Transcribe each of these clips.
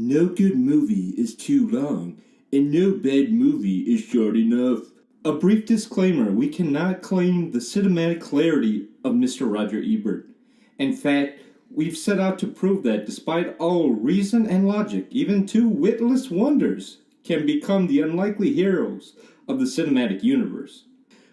No good movie is too long, and no bad movie is short enough. A brief disclaimer, we cannot claim the cinematic clarity of Mr. Roger Ebert. In fact, we've set out to prove that despite all reason and logic, even two witless wonders can become the unlikely heroes of the cinematic universe.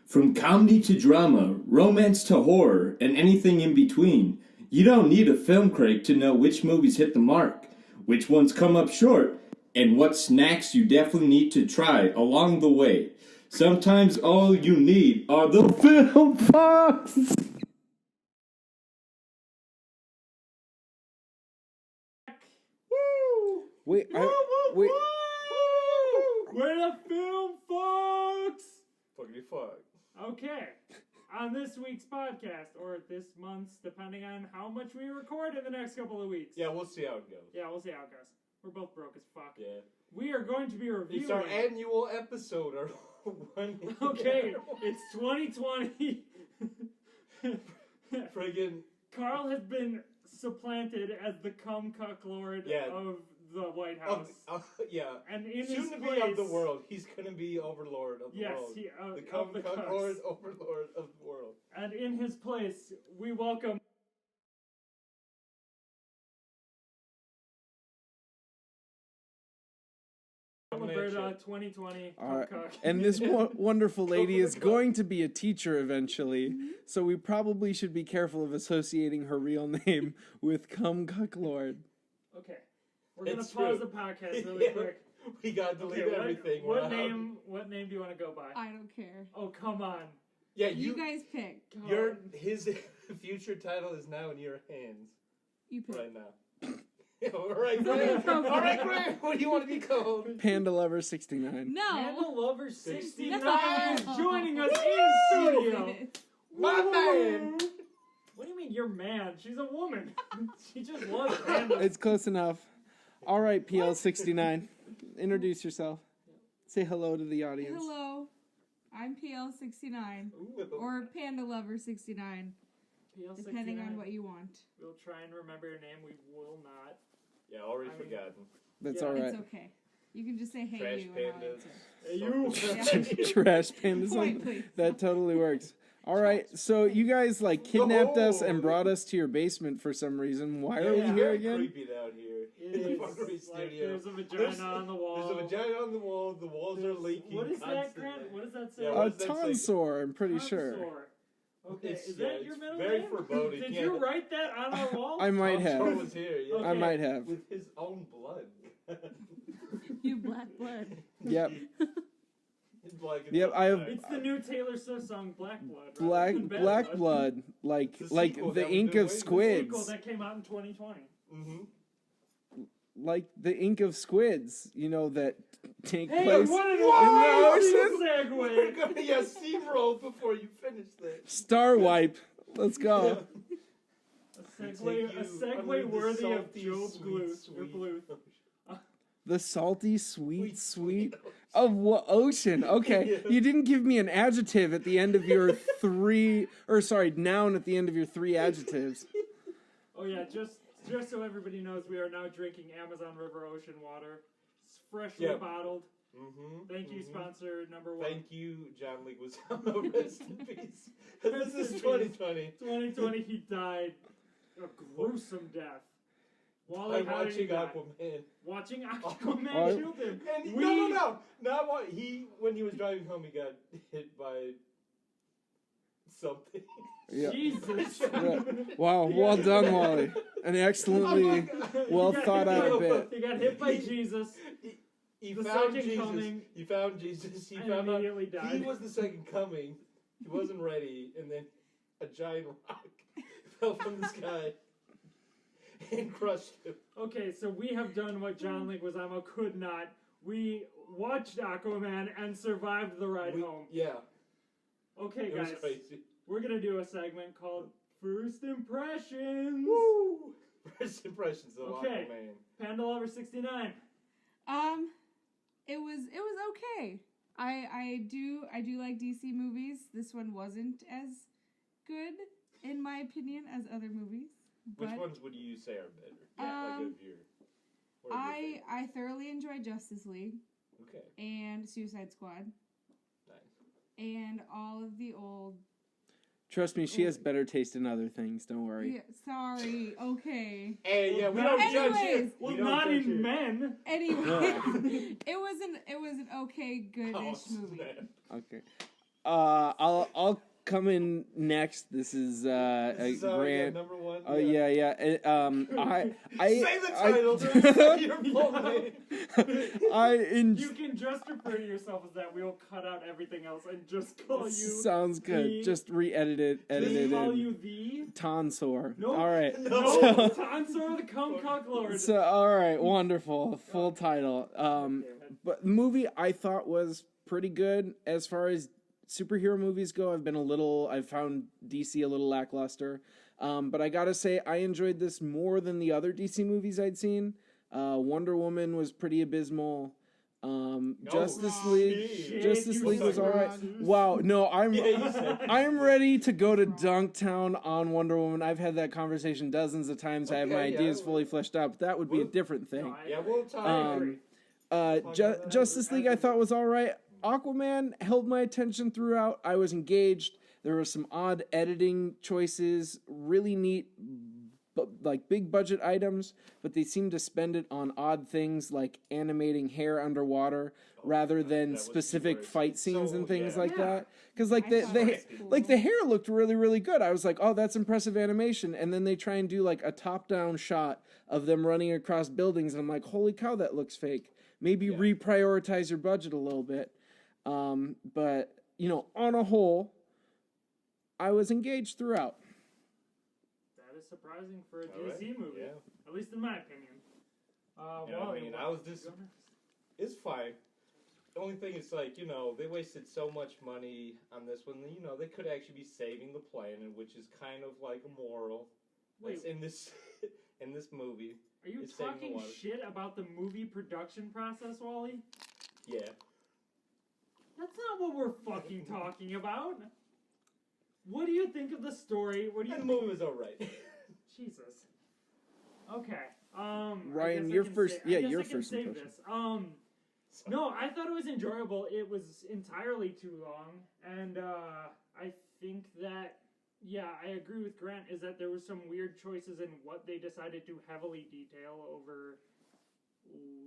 From comedy to drama, romance to horror, and anything in between, you don't need a film critic to know which movies hit the mark, which ones come up short, and what snacks you definitely need to try along the way. Sometimes all you need are the film Fuks! Wait, We're the film Fuks! Fuckity fuck. Okay, on this week's podcast, or this month's, depending on how much we record in the next couple of weeks. Yeah, we'll see how it goes. Yeah, we'll see how it goes. We're both broke as fuck. Yeah. We are going to be reviewing... It's our annual episode, our 1 year. Okay, it's 2020. Friggin' Carl has been supplanted as the cum-cuck lord of the White House. yeah. And in soon his to place, be of the world. He's gonna be overlord of the world. Yes, the cum-cuck lord, overlord of the world. And in his place, we welcome... Alberta 2020 cum-cuck. and this wonderful lady is going to be a teacher eventually, so we probably should be careful of associating her real name with Cum-Cuck Lord. Okay, we're gonna pause the podcast really quick. We gotta delete everything. What name do you want to go by? I don't care. Oh, come on. Yeah, you guys pick. His future title is now in your hands. You pick. Right now. Alright, Graham, what do you want to be called? Panda Lover 69. No. Panda Lover 69 No. is joining us in studio. My man! What do you mean, you're man? She's a woman. She just loves pandas. It's close enough. Alright, PL69. Introduce yourself. Say hello to the audience. Hello. I'm PL69. Or Panda Lover 69. PL69. Depending on what you want. We'll try and remember your name. We will not. Yeah, already forgotten. That's alright. It's okay. You can just say hey Trash you pandas. Hey you. Trash pandas. That totally works. Alright, so you guys kidnapped us and brought us to your basement for some reason. Why are we here again? It's creepy down here. It is. There's a vagina on the wall. There's a vagina on the wall. The walls are leaking. What is that, Grant? What does that say? A tonsor, I'm pretty sure. Okay, is that your middle very name? Foreboding. Did you write that on our wall? I might have. Was here, yeah. Okay. I might have. With his own blood. You black blood. Yep. Yep, I have. It's the new Taylor Swift song, Black Blood. Black Blood, like the ink of squids. The sequel that came out in 2020. Mm-hmm. Like the ink of squids, that take place in the ocean. We're gonna steamroll before you finish that. Star wipe. Let's go. A segue worthy of Joe Bluth. The salty, sweet of what ocean? Okay, you didn't give me an adjective at the end of your noun at the end of your 3 adjectives. Oh yeah, just so everybody knows, we are now drinking Amazon River Ocean water. It's freshly bottled. Mm-hmm. Thank you, sponsor number 1. Thank you, John Leguizamo. Rest in peace. This is 2020. 2020, he died a gruesome death. Wally, watching Aquaman. Watching Aquaman killed him. And no. Not what when he was driving home, he got hit by something. Yeah. Jesus. Yeah. Wow, well done, Wally. An excellently well thought out bit. He got hit by Jesus. He found Jesus. He found Jesus. He found out died. He was the second coming. He wasn't ready, and then a giant rock fell from the sky and crushed him. Okay, so we have done what John Leguizamo could not. We watched Aquaman and survived the ride home. Yeah. Okay, it guys. was crazy. We're gonna do a segment called First Impressions. Woo! First Impressions of Aquaman. Panda Lover 69. It was okay. I do like DC movies. This one wasn't as good, in my opinion, as other movies. Which ones would you say are better? Like of your Or your favorite? I thoroughly enjoyed Justice League Okay, and Suicide Squad nice. and all of the old. Trust me, she has better taste in other things. Don't worry. Yeah, sorry. Okay. Hey, yeah, we Well, don't judge here. anyways. We Well, don't not judge in here. men. Anyway, it was an okay, goodish Oh, movie. snap. Okay. I'll come in next. This is This a is yeah, Grant. number one. Oh yeah. Say the title. Don't say your full name. You can just refer to yourself as that. We'll cut out everything else and just call you. Sounds good. the- Just re-edit it. Edit Just it call in. you the. Tonsor. Nope. All right. No. No, Tonsor the Cum Cuck Lord. So all right, wonderful. Full title. But the movie I thought was pretty good as far as superhero movies go. I found DC a little lackluster. But I gotta say, I enjoyed this more than the other DC movies I'd seen. Wonder Woman was pretty abysmal. Justice League shit, you was suck. alright. Wow, no, Yeah, you said. I'm ready to go to Dunktown on Wonder Woman. I've had that conversation dozens of times. I have my Okay, yeah. ideas fully fleshed out, but that would be a Well, different thing. Yeah, we'll talk. Um, Justice League I thought was alright. Aquaman held my attention throughout. I was engaged. There were some odd editing choices, really neat, like big budget items, but they seemed to spend it on odd things like animating hair underwater rather than was specific worse. fight scenes So, and things yeah. like Yeah. that. Because like I thought the that was cool. like the hair looked really really good. I was like, oh, that's impressive animation. And then they try and do like a top down shot of them running across buildings, and I'm like, holy cow, that looks fake. Maybe Yeah. reprioritize your budget a little bit. But on a whole, I was engaged throughout. That is surprising for a All right, DC movie, yeah. at least in my opinion. Yeah, I mean, I was just. It's fine. The only thing is, like, they wasted so much money on this one. They could actually be saving the planet, which is kind of like a moral. Wait. That's in this in this movie. Are you It's saving the talking water. shit about the movie production process, Wally? Yeah. That's not what we're fucking talking about. What do you think of the story? What do you And the think? movie was alright. Jesus. Okay. Ryan, I guess your I can first- sa- yeah, I guess your I can first save impression. this. No, I thought it was enjoyable. It was entirely too long, and I think that I agree with Grant. Is that there was some weird choices in what they decided to heavily detail over,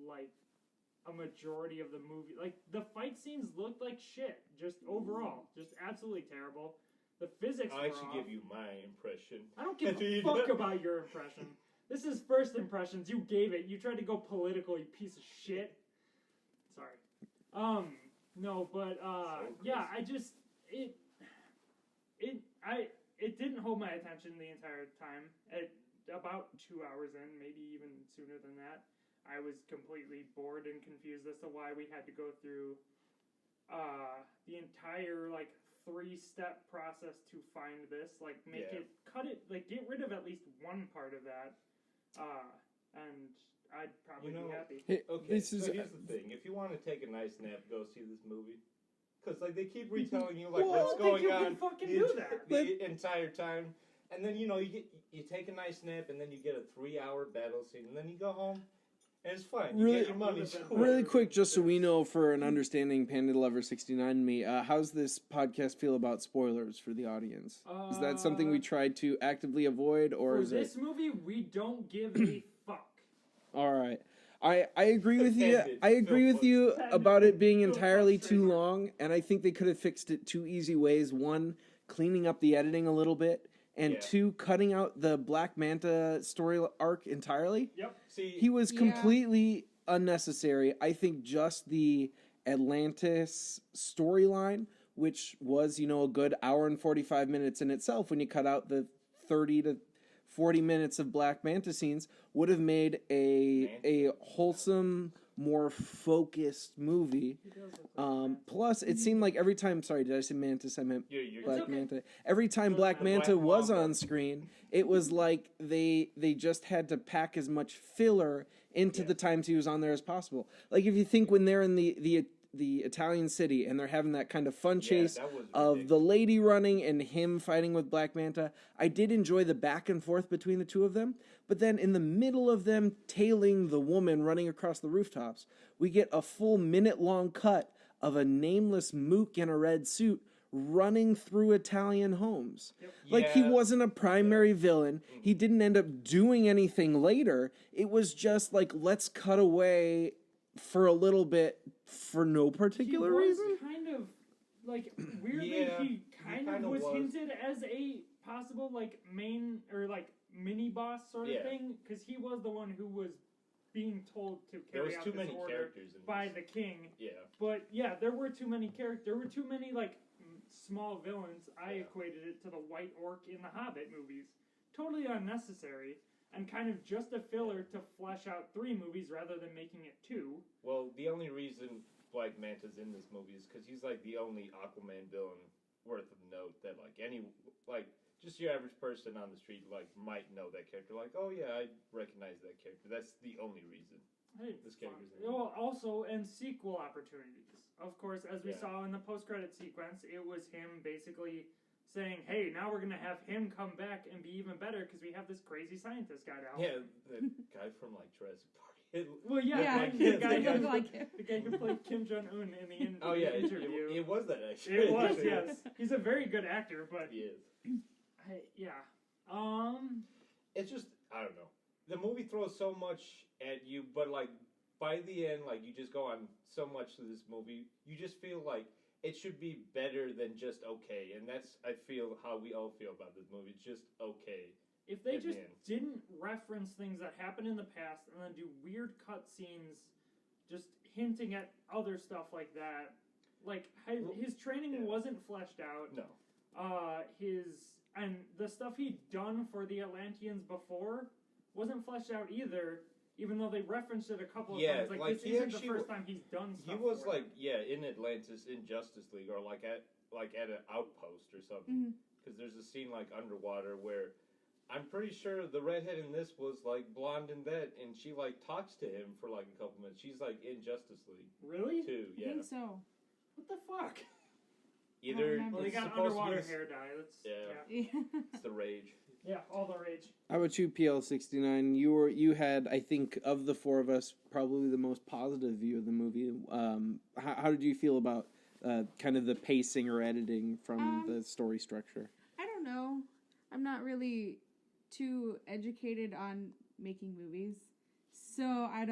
like, a majority of the movie. Like, the fight scenes looked like shit. Just overall, just absolutely terrible. The physics. I'll were actually off. give you my impression. I don't give After a you fuck do- about your impression. This is first impressions. You gave it. You tried to go political, you piece of shit. Sorry. No, but yeah, I just it didn't hold my attention the entire time. At about 2 hours in, maybe even sooner than that, I was completely bored and confused as to why we had to go through the entire 3-step process to find this. Cut it, get rid of at least one part of that, and I'd probably be happy. Hey, Okay, this is so here's the thing. If you want to take a nice nap, go see this movie. Because, they keep retelling you, Well, I what's don't going think you on can fucking do that. the entire time. And then, you take a nice nap, and then you get a 3-hour battle scene, and then you go home, and it's fine. You Really- get your money. Really quick, just so we know for an understanding, Panda Lover 69 and me, how's this podcast feel about spoilers for the audience? Is that something we try to actively avoid, or For is this it? movie, we don't give a fuck. All right. I agree with you. Offended. I agree with you Offended. about it being Phil entirely Fuks too trademark. long, and I think they could have fixed it 2 easy ways. One, cleaning up the editing a little bit, and Yeah. 2, cutting out the Black Manta story arc entirely. Yep. See, He was Yeah. completely unnecessary. I think just the Atlantis storyline, which was, a good hour and 45 minutes in itself, when you cut out the 30 to 40 minutes of Black Manta scenes, would have made a wholesome, more focused movie. He does look like that. Plus, it seemed like every time, sorry, did I say Mantis? I meant you're Black okay. Manta. Every time Doesn't Black matter. Manta Black was Mamba. on screen, it was like they just had to pack as much filler into the times he was on there as possible. Like if you think when they're in the the Italian city, and they're having that kind of fun Yeah, chase that was of the ridiculous. lady running and him fighting with Black Manta. I did enjoy the back and forth between the two of them, but then in the middle of them tailing the woman running across the rooftops, we get a full minute-long cut of a nameless mook in a red suit running through Italian homes. Like, he Yeah. wasn't a primary villain. He didn't end up doing anything later. It was just like, let's cut away for a little bit for no particular he was reason. kind of like weirdly Yeah, he kind of kinda was was. hinted as a possible like main or like mini boss sort of Yeah. thing because he was the one who was being told to There carry was out too this many order characters in by this. the king. Yeah. But yeah, there were too many characters. There were too many like small villains. I Yeah. equated it to the White Orc in the Hobbit movies. Totally unnecessary and kind of just a filler to flesh out 3 movies rather than making it 2. Well, the only reason Black Manta's in this movie is because he's like the only Aquaman villain worth of note that just your average person on the street like might know that character. Like, oh yeah, I recognize that character. That's the only reason. Hey, This character's in it. well, also, and sequel opportunities. Of course, as we Yeah. saw in the post-credit sequence, it was him basically saying, "Hey, now we're gonna have him come back and be even better because we have this crazy scientist guy now." Yeah, the guy from like Jurassic Park. Well, yeah, Yeah, like, the yeah, guy the who guy- like him. the guy who played Kim Jong Un in the Oh yeah, it, interview. it was that actually. It was, yes. He's a very good actor, but He is. yeah. It's just I don't know. The movie throws so much at you, but like by the end, like you just go on so much to this movie, you just feel like it should be better than just okay, and that's I feel how we all feel about this movie. It's just okay. If they At the just end. didn't reference things that happened in the past and then do weird cut scenes just hinting at other stuff like that, like his training Yeah. wasn't fleshed out. No. And the stuff he'd done for the Atlanteans before wasn't fleshed out either, even though they referenced it a couple of Yeah, times. Like, like, this he isn't the actually first time he's done He stuff. was for like them. in Atlantis in Justice League or like at an outpost or something. Because there's a scene like underwater where I'm pretty sure the redhead in this was like blonde in that, and she like talks to him for like a couple minutes. She's like in Justice League Really? too. I Yeah. think so. What the fuck? Either remember. Well, they it's got supposed to underwater be hair dye. That's Yeah. Yeah. it's the rage. yeah, all the rage. How about you, PL69? You had, I think, of the 4 of us, probably the most positive view of the movie. How did you feel about kind of the pacing or editing from the story structure? I don't know. I'm not really too educated on making movies, so I'm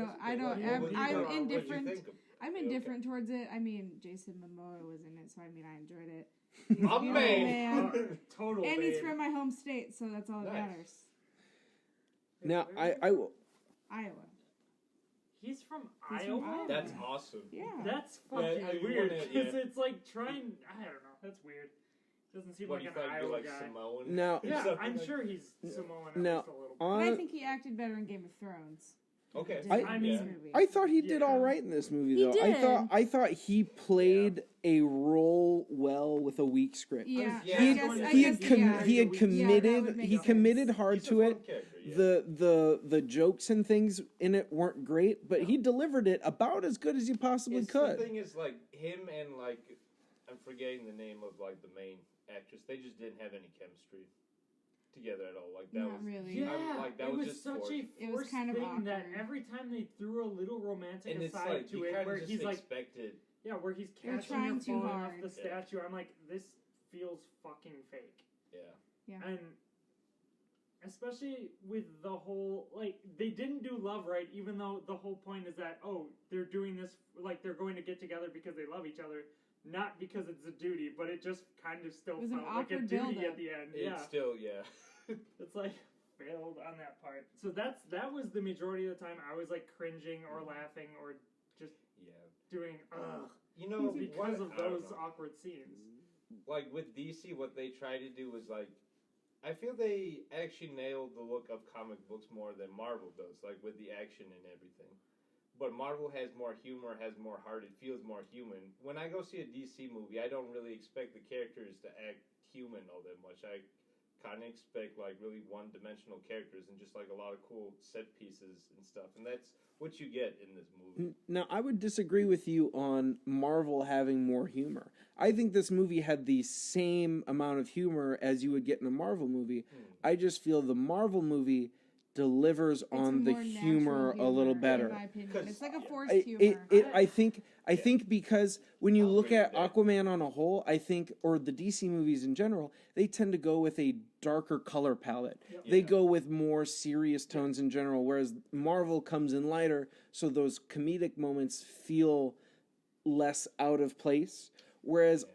indifferent. I'm indifferent towards it. I mean, Jason Momoa was in it, so I mean, I enjoyed it. Oh, He's a man. Total. And he's babe. from my home state, so that's all that Nice. matters. Now, Where- Iowa. He's from He's from Iowa. Iowa. That's awesome. Yeah. That's Yeah, fucking you weird. wanna- 'Cause yeah. it's like trying. I don't know. That's weird. Doesn't seem What like do you an think? You're Iowa like guy. Samoan? Now, Yeah, Something I'm like- sure he's Samoan at Now, least a little bit. But I think he acted better in Game of Thrones. Okay. than I in mean, this yeah. movie. I thought he did Yeah. all right in this movie, He though. did. I thought he played a role well with a weak script. Yeah, Yeah, I he guess, had- I he guess, had yeah. he had Yeah, that committed would make he sense. committed hard He's a to fun it. character, yeah. The jokes and things in it weren't great, but he delivered it about as good as you possibly The could. thing is, like him and like I'm forgetting the name of like the main actress. They just didn't have any chemistry together at all. Like that Not was really. Yeah, like, that it was was just such forced. a It was forced kind of thing that awkward. every time they threw a little romantic and it's aside like to you it, kind where of just he's like, expected. yeah, where he's They're catching her trying too falling off hard. the statue. I'm like, this feels fucking fake. Yeah. Yeah. And especially with the whole, like, they didn't do love right, even though the whole point is that, oh, they're doing this, like, they're going to get together because they love each other, not because it's a duty, but it just kind of still It was an felt like a awkward duty buildup. at the end. It's Yeah. still It's like, failed on that part. So that was the majority of the time I was, like, cringing or laughing or just yeah. doing, ugh, You know because what? of I don't those know. awkward scenes. Like with DC, what they try to do is like, I feel they actually nailed the look of comic books more than Marvel does, like with the action and everything. But Marvel has more humor, has more heart, it feels more human. When I go see a DC movie, I don't really expect the characters to act human all that much. I kind of expect like really one-dimensional characters and just like a lot of cool set pieces and stuff, and that's what you get in this movie. Now, I would disagree with you on Marvel having more humor. I think this movie had the same amount of humor as you would get in a Marvel movie. I just feel the Marvel movie delivers on the humor a little better. In my opinion. It's like a forced humor. I think because when you look at Aquaman on a whole, I think, or the DC movies in general, they tend to go with a darker color palette. Yep. They go with more serious tones in general, whereas Marvel comes in lighter, so those comedic moments feel less out of place. Whereas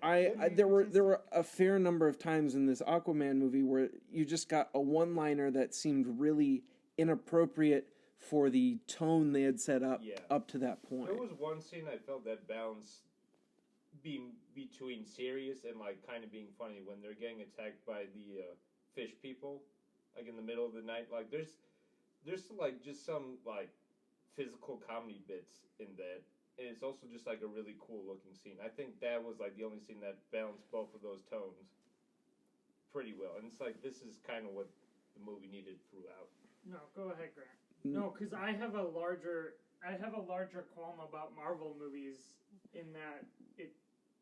there were a fair number of times in this Aquaman movie where you just got a one-liner that seemed really inappropriate for the tone they had set up to that point. There was one scene I felt that balance being between serious and like kind of being funny when they're getting attacked by the fish people, like in the middle of the night. Like there's like just some like physical comedy bits in that. And it's also just like a really cool looking scene. I think that was like the only scene that balanced both of those tones pretty well. And it's like this is kind of what the movie needed throughout. No, go ahead, Grant. No, because I have a larger qualm about Marvel movies in that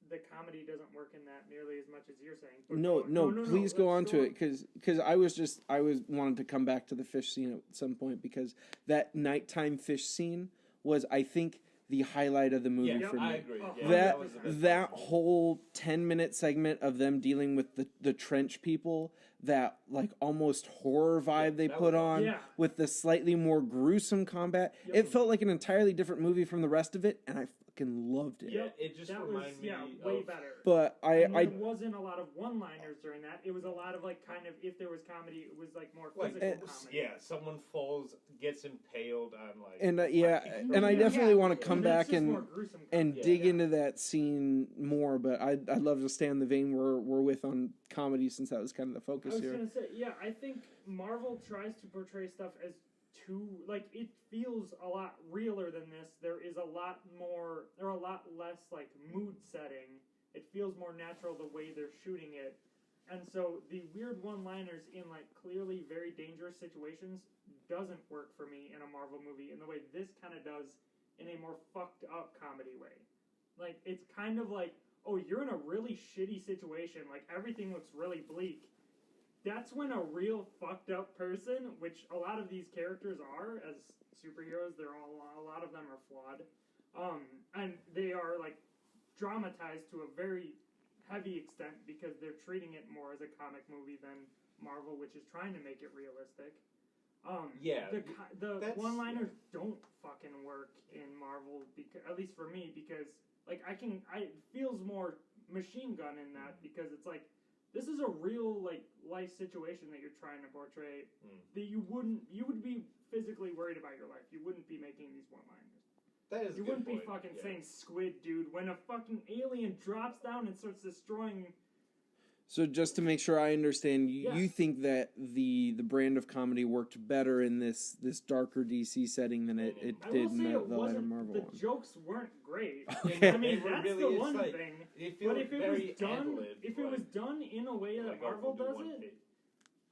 the comedy doesn't work in that nearly as much as you're saying. But no, please go on to it because I was wanted to come back to the fish scene at some point because that nighttime fish scene was, I think, the highlight of the movie for me. I agree. Yeah, that whole 10-minute segment of them dealing with the trench people, that like almost horror vibe they put on with the slightly more gruesome combat, it felt like an entirely different movie from the rest of it, and I fucking loved it. Yeah, it just reminded me way better. But there wasn't a lot of one-liners during that. It was a lot of like kind of, if there was comedy, it was like more physical comedy. Yeah, someone falls, gets impaled on like. And and I definitely want to come back and dig into that scene more. But I'd love to stay in the vein we're with on comedy since that was kind of the focus here. I was gonna say, I think Marvel tries to portray stuff as it feels a lot realer than this. There is a lot less like mood setting. It feels more natural the way they're shooting it. And so the weird one-liners in like clearly very dangerous situations doesn't work for me in a Marvel movie in the way this kind of does in a more fucked up comedy way. Like it's kind of like, oh, you're in a really shitty situation, like everything looks really bleak. That's when a real fucked up person, which a lot of these characters are as superheroes, a lot of them are flawed, and they are like dramatized to a very heavy extent because they're treating it more as a comic movie than Marvel, which is trying to make it realistic. The one-liners don't fucking work in Marvel, because, at least for me, because like it feels more machine gun in that, because it's like, this is a real like life situation that you're trying to portray. That you would be physically worried about your life. You wouldn't be making these one-liners. That is. You wouldn't be fucking saying squid, dude, when a fucking alien drops down and starts destroying. So just to make sure I understand, you think that the brand of comedy worked better in this darker DC setting than it did in the lighter Marvel one. The jokes weren't great. Okay. I mean, that's the one thing. But if it was done in a way that Marvel does it,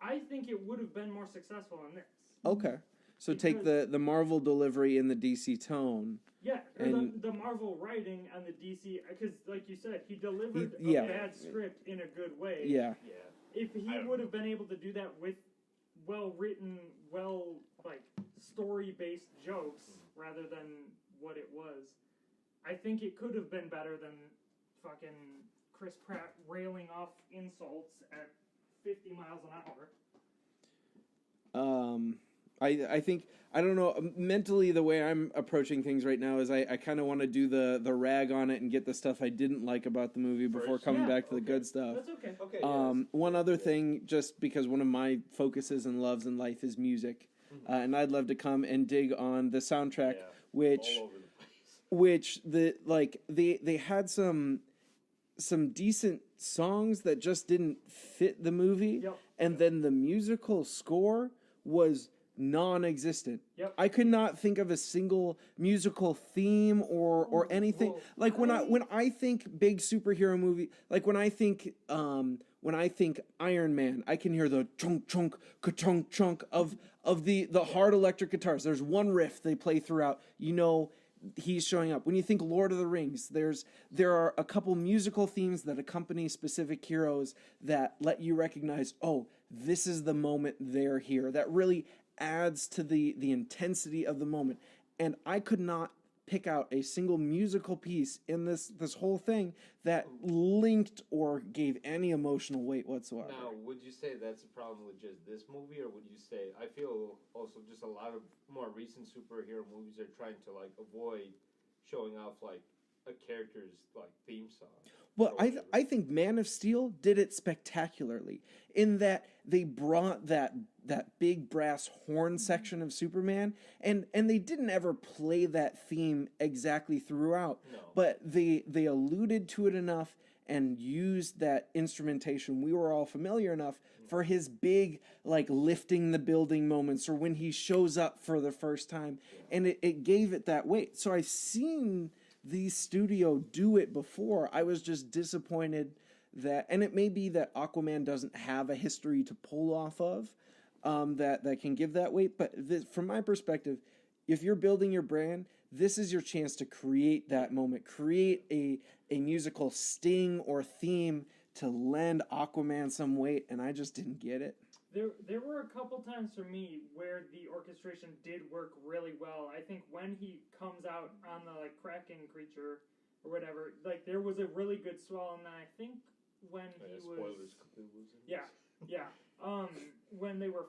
I think it would have been more successful in this. Okay. So take the Marvel delivery and the DC tone. Yeah, the Marvel writing and the DC, because like you said, he delivered a bad script in a good way. Yeah. If he would have been able to do that with well-written, story-based jokes rather than what it was, I think it could have been better than fucking Chris Pratt railing off insults at 50 miles an hour. I think, I don't know, mentally the way I'm approaching things right now is I kind of want to do the rag on it and get the stuff I didn't like about the movie before coming back to the good stuff. That's okay. One other thing, just because one of my focuses and loves in life is music, and I'd love to come and dig on the soundtrack, which they had some decent songs that just didn't fit the movie, and then the musical score was non-existent. I could not think of a single musical theme or anything. When I think big superhero movie, like when I think when I think Iron Man, I can hear the chunk chunk ka-chunk chunk of the hard electric guitars. There's one riff they play throughout. You know he's showing up. When you think Lord of the Rings, there are a couple musical themes that accompany specific heroes that let you recognize, oh, this is the moment they're here. That really adds to the intensity of the moment. And I could not pick out a single musical piece in this whole thing that linked or gave any emotional weight whatsoever. Now, would you say that's a problem with just this movie, or would you say, I feel also just a lot of more recent superhero movies are trying to like avoid showing off like a character's like theme song? Well, I think Man of Steel did it spectacularly in that they brought that big brass horn section of Superman, and they didn't ever play that theme exactly throughout, No. but they alluded to it enough and used that instrumentation. We were all familiar enough for his big, like, lifting the building moments or when he shows up for the first time, and it gave it that weight. So I've seen the studio do it before. I was just disappointed that, and it may be that Aquaman doesn't have a history to pull off of that can give that weight. But from my perspective, if you're building your brand, this is your chance to create that moment, create a musical sting or theme to lend Aquaman some weight, and I just didn't get it. There were a couple times for me where the orchestration did work really well. I think when he comes out on the like Kraken creature or whatever, like there was a really good swell, and then I think when he spoilers. When they were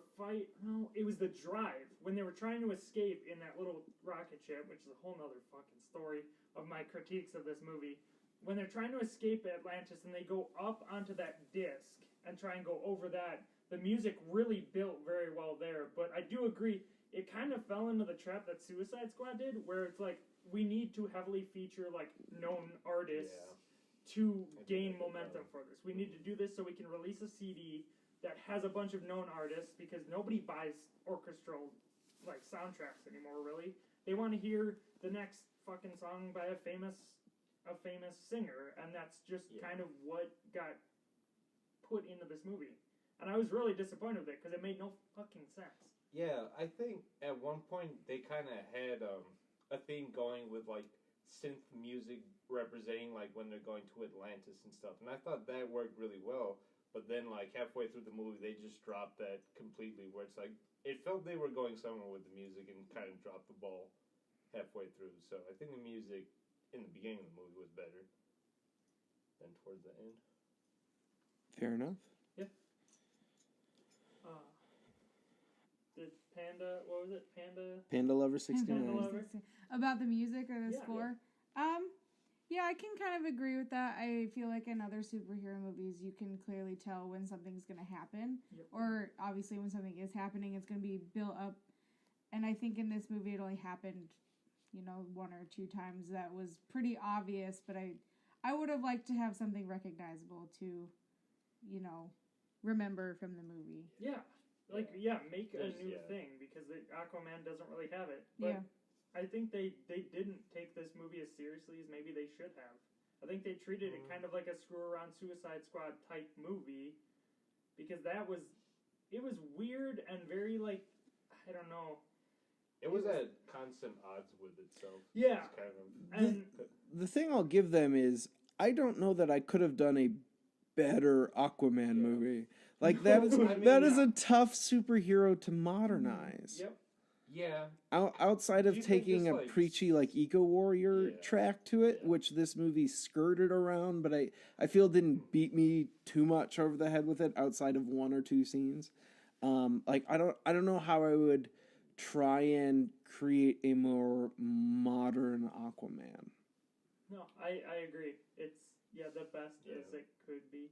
it was the drive when they were trying to escape in that little rocket ship, which is a whole nother fucking story of my critiques of this movie. When they're trying to escape Atlantis and they go up onto that disc and try and go over that. The music really built very well there, but I do agree, it kind of fell into the trap that Suicide Squad did, where it's like, we need to heavily feature, like, known artists to gain momentum for this. We need to do this so we can release a CD that has a bunch of known artists, because nobody buys orchestral, like, soundtracks anymore, really. They want to hear the next fucking song by a famous singer, and that's just kind of what got put into this movie. And I was really disappointed with it because it made no fucking sense. Yeah, I think at one point they kind of had a theme going with like synth music representing like when they're going to Atlantis and stuff, and I thought that worked really well. But then like halfway through the movie, they just dropped that completely. Where it's like it felt they were going somewhere with the music and kind of dropped the ball halfway through. So I think the music in the beginning of the movie was better than towards the end. Fair enough. Yeah. Did Panda, what was it? Panda Lover 69. Panda Lover. About the music or the Yeah, score? Yeah, I can kind of agree with that. I feel like in other superhero movies, you can clearly tell when something's going to happen. Yep. Or, obviously, when something is happening, it's going to be built up. And I think in this movie, it only happened, one or two times. That was pretty obvious, but I would have liked to have something recognizable to, remember from the movie. Yeah. Make a new thing, because Aquaman doesn't really have it. But I think they didn't take this movie as seriously as maybe they should have. I think they treated it kind of like a screw-around Suicide Squad type movie, because it was weird and very, like, I don't know. It was at constant odds with itself. Yeah. The thing I'll give them is, I don't know that I could have done a better Aquaman movie. Like that is a tough superhero to modernize. Yep. Yeah. Outside of taking a preachy like eco warrior track to it, which this movie skirted around, but I feel didn't beat me too much over the head with it outside of one or two scenes. I don't know how I would try and create a more modern Aquaman. No, I agree. It's the best as it could be.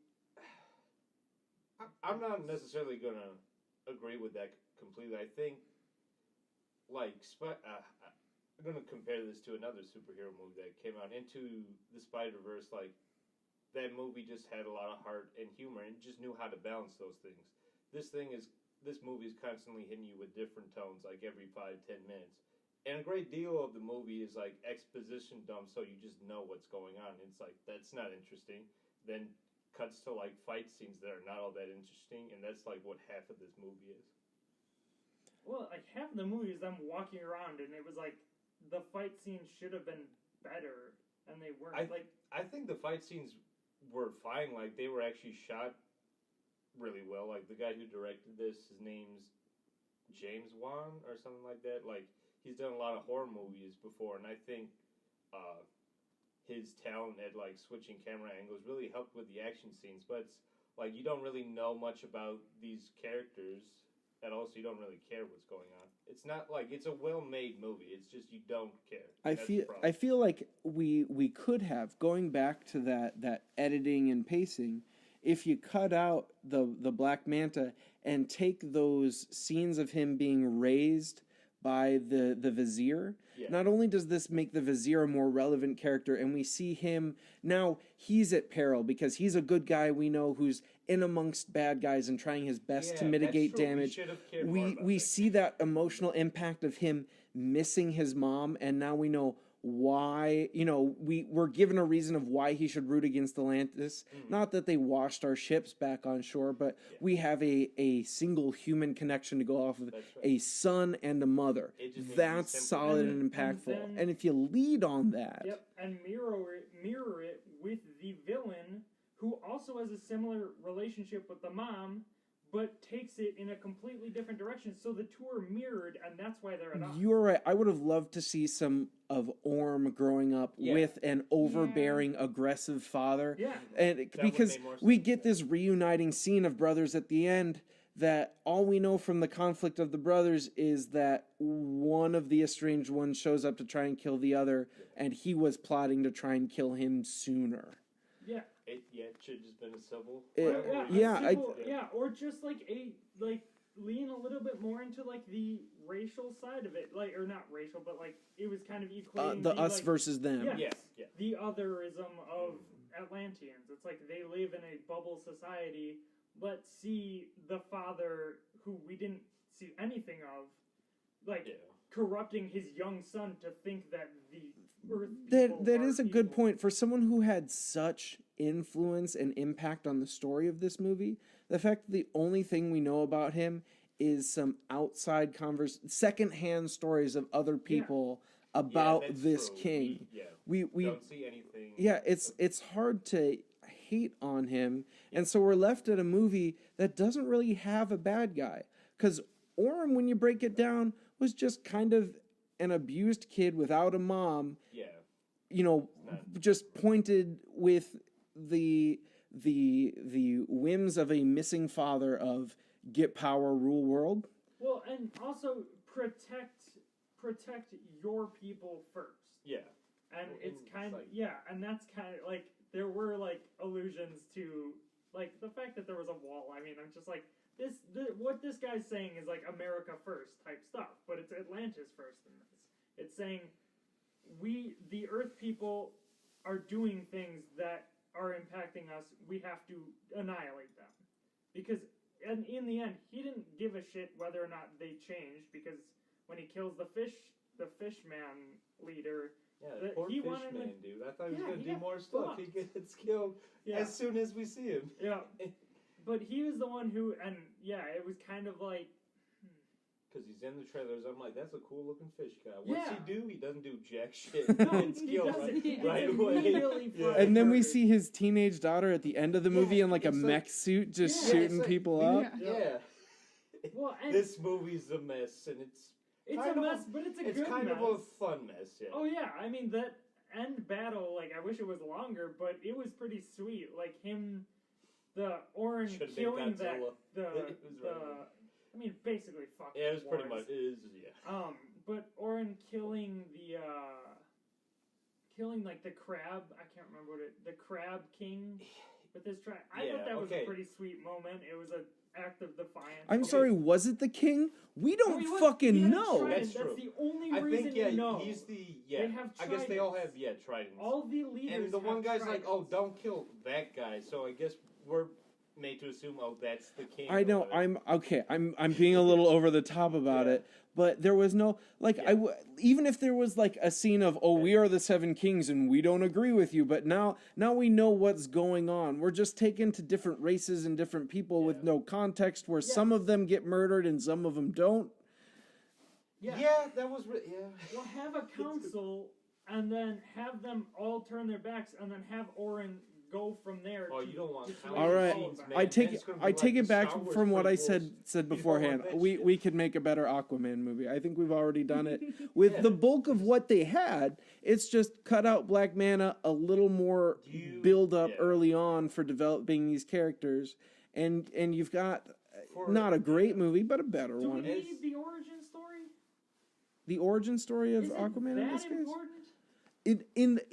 I'm not necessarily gonna agree with that completely. I think, I'm gonna compare this to another superhero movie that came out, Into the Spider-Verse. Like, that movie just had a lot of heart and humor, and just knew how to balance those things. This movie is constantly hitting you with different tones, like every 5-10 minutes. And a great deal of the movie is like exposition dump, so you just know what's going on. It's like, that's not interesting. Then cuts to like fight scenes that are not all that interesting, and that's like what half of this movie is. Well, like half of the movie is them walking around, and it was like the fight scenes should have been better, and they weren't. I think the fight scenes were fine. Like they were actually shot really well. Like the guy who directed this, his name's James Wan or something like that. Like he's done a lot of horror movies before, and I think his talent at like switching camera angles really helped with the action scenes. But it's like you don't really know much about these characters at all, so you don't really care what's going on. It's not like it's a well-made movie. It's just you don't care. I feel like we could have, going back to that editing and pacing, if you cut out the Black Manta and take those scenes of him being raised by the Vizier. Yeah. Not only does this make the Vizier a more relevant character, and we see him now, he's at peril because he's a good guy we know who's in amongst bad guys and trying his best to mitigate damage. We see that emotional impact of him missing his mom, and now we know why, we're given a reason of why he should root against Atlantis. Not that they washed our ships back on shore, but we have a single human connection to go off of, a son and a mother. That's solid and impactful. And if you lead on that... Yep, and mirror it with the villain, who also has a similar relationship with the mom, but takes it in a completely different direction. So the two are mirrored, and that's why they're at odds. You're right. I would have loved to see some of Orm growing up with an overbearing, aggressive father. Yeah. And because we get this reuniting scene of brothers at the end, that all we know from the conflict of the brothers is that one of the estranged ones shows up to try and kill the other, and he was plotting to try and kill him sooner. Yeah. It should have just been a civil. Or just lean a little bit more into like the racial side of it, or not racial, but like it was kind of equating the us versus them. Yes. The otherism of Atlanteans. It's like they live in a bubble society. Let's see the father who we didn't see anything of, corrupting his young son to think that the Earth people that is a people. good point for someone who had such influence and impact on the story of this movie. The fact that the only thing we know about him is some outside secondhand stories of other people about this true. king. We don't see anything. Yeah, it's hard to hate on him, and so we're left at a movie that doesn't really have a bad guy, because Orm, when you break it down, was just kind of an abused kid without a mom. Just pointed with the whims of a missing father of get power, rule world. Well, and also protect your people first. Yeah. And it's kind of and that's kind of like there were like allusions to like the fact that there was a wall. I mean, I'm just like what this guy's saying is like America first type stuff, but it's Atlantis first in this. It's saying the Earth people are doing things that are impacting us. We have to annihilate them. Because in the end, he didn't give a shit whether or not they changed, because when he kills the fish man leader, poor he fish wanted man, dude. I thought he was going to do more stuff. Fucked. He gets killed as soon as we see him. Yeah. But he was the one who, and it was kind of like... Because he's in the trailers, I'm like, that's a cool looking fish guy. What's he do? He doesn't do jack shit. He gets killed right away. And then we see his teenage daughter at the end of the movie in like a mech suit just shooting people up. Yeah. Well, and this movie's a mess, and it's a mess, but it's a good mess. It's kind of a fun mess, yeah. Oh yeah, I mean that end battle, like I wish it was longer, but it was pretty sweet. Like him, the orange killing that I mean, basically, fucking. Yeah, it was wars. pretty much. It is, yeah. But Orin killing like the crab. I can't remember the crab king with his trap. I thought that was a pretty sweet moment. It was an act of defiance. I'm sorry, was it the king? We don't fucking know. That's true. That's the only reason you know. He's the They have I guess they all have tridents. All the leaders. And the one guy's tridents. like, "Oh, don't kill that guy." So I guess we're made to assume, oh, that's the king. I know. I'm being a little over the top about it, but there was no like even if there was like a scene of we are the seven kings and we don't agree with you, but now we know what's going on. We're just taken to different races and different people with no context, where some of them get murdered and some of them don't. Yeah, that was Well, have a council and then have them all turn their backs and then have Orin go from there. Oh, you don't want. All right, scenes, man. I take it back from what I said prequels. beforehand. You don't want that We could make a better Aquaman movie. I think we've already done it with the bulk of what they had. It's just cut out Black Manta, a little more build up early on for developing these characters, and you've got not a great movie, but a better one. Do we need the origin story? The origin story of Is it Aquaman in this that case? important?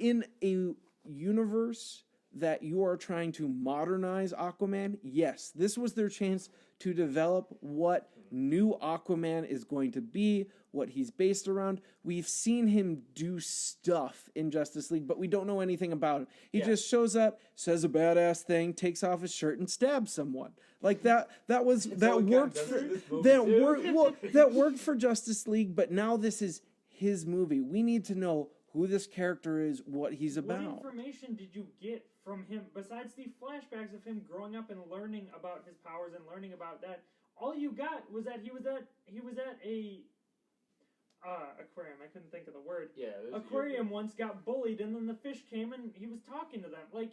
In a universe that you are trying to modernize Aquaman, yes, this was their chance to develop what new Aquaman is going to be, what he's based around. We've seen him do stuff in Justice League, but we don't know anything about him. He just shows up, says a badass thing, takes off his shirt, and stabs someone. Like that worked for Justice League, but now this is his movie. We need to know who this character is, what he's about. What information did you get from him besides the flashbacks of him growing up and learning about his powers and learning about that? All you got was that he was at a aquarium. I couldn't think of the word. Aquarium once got bullied, and then the fish came and he was talking to them. Like,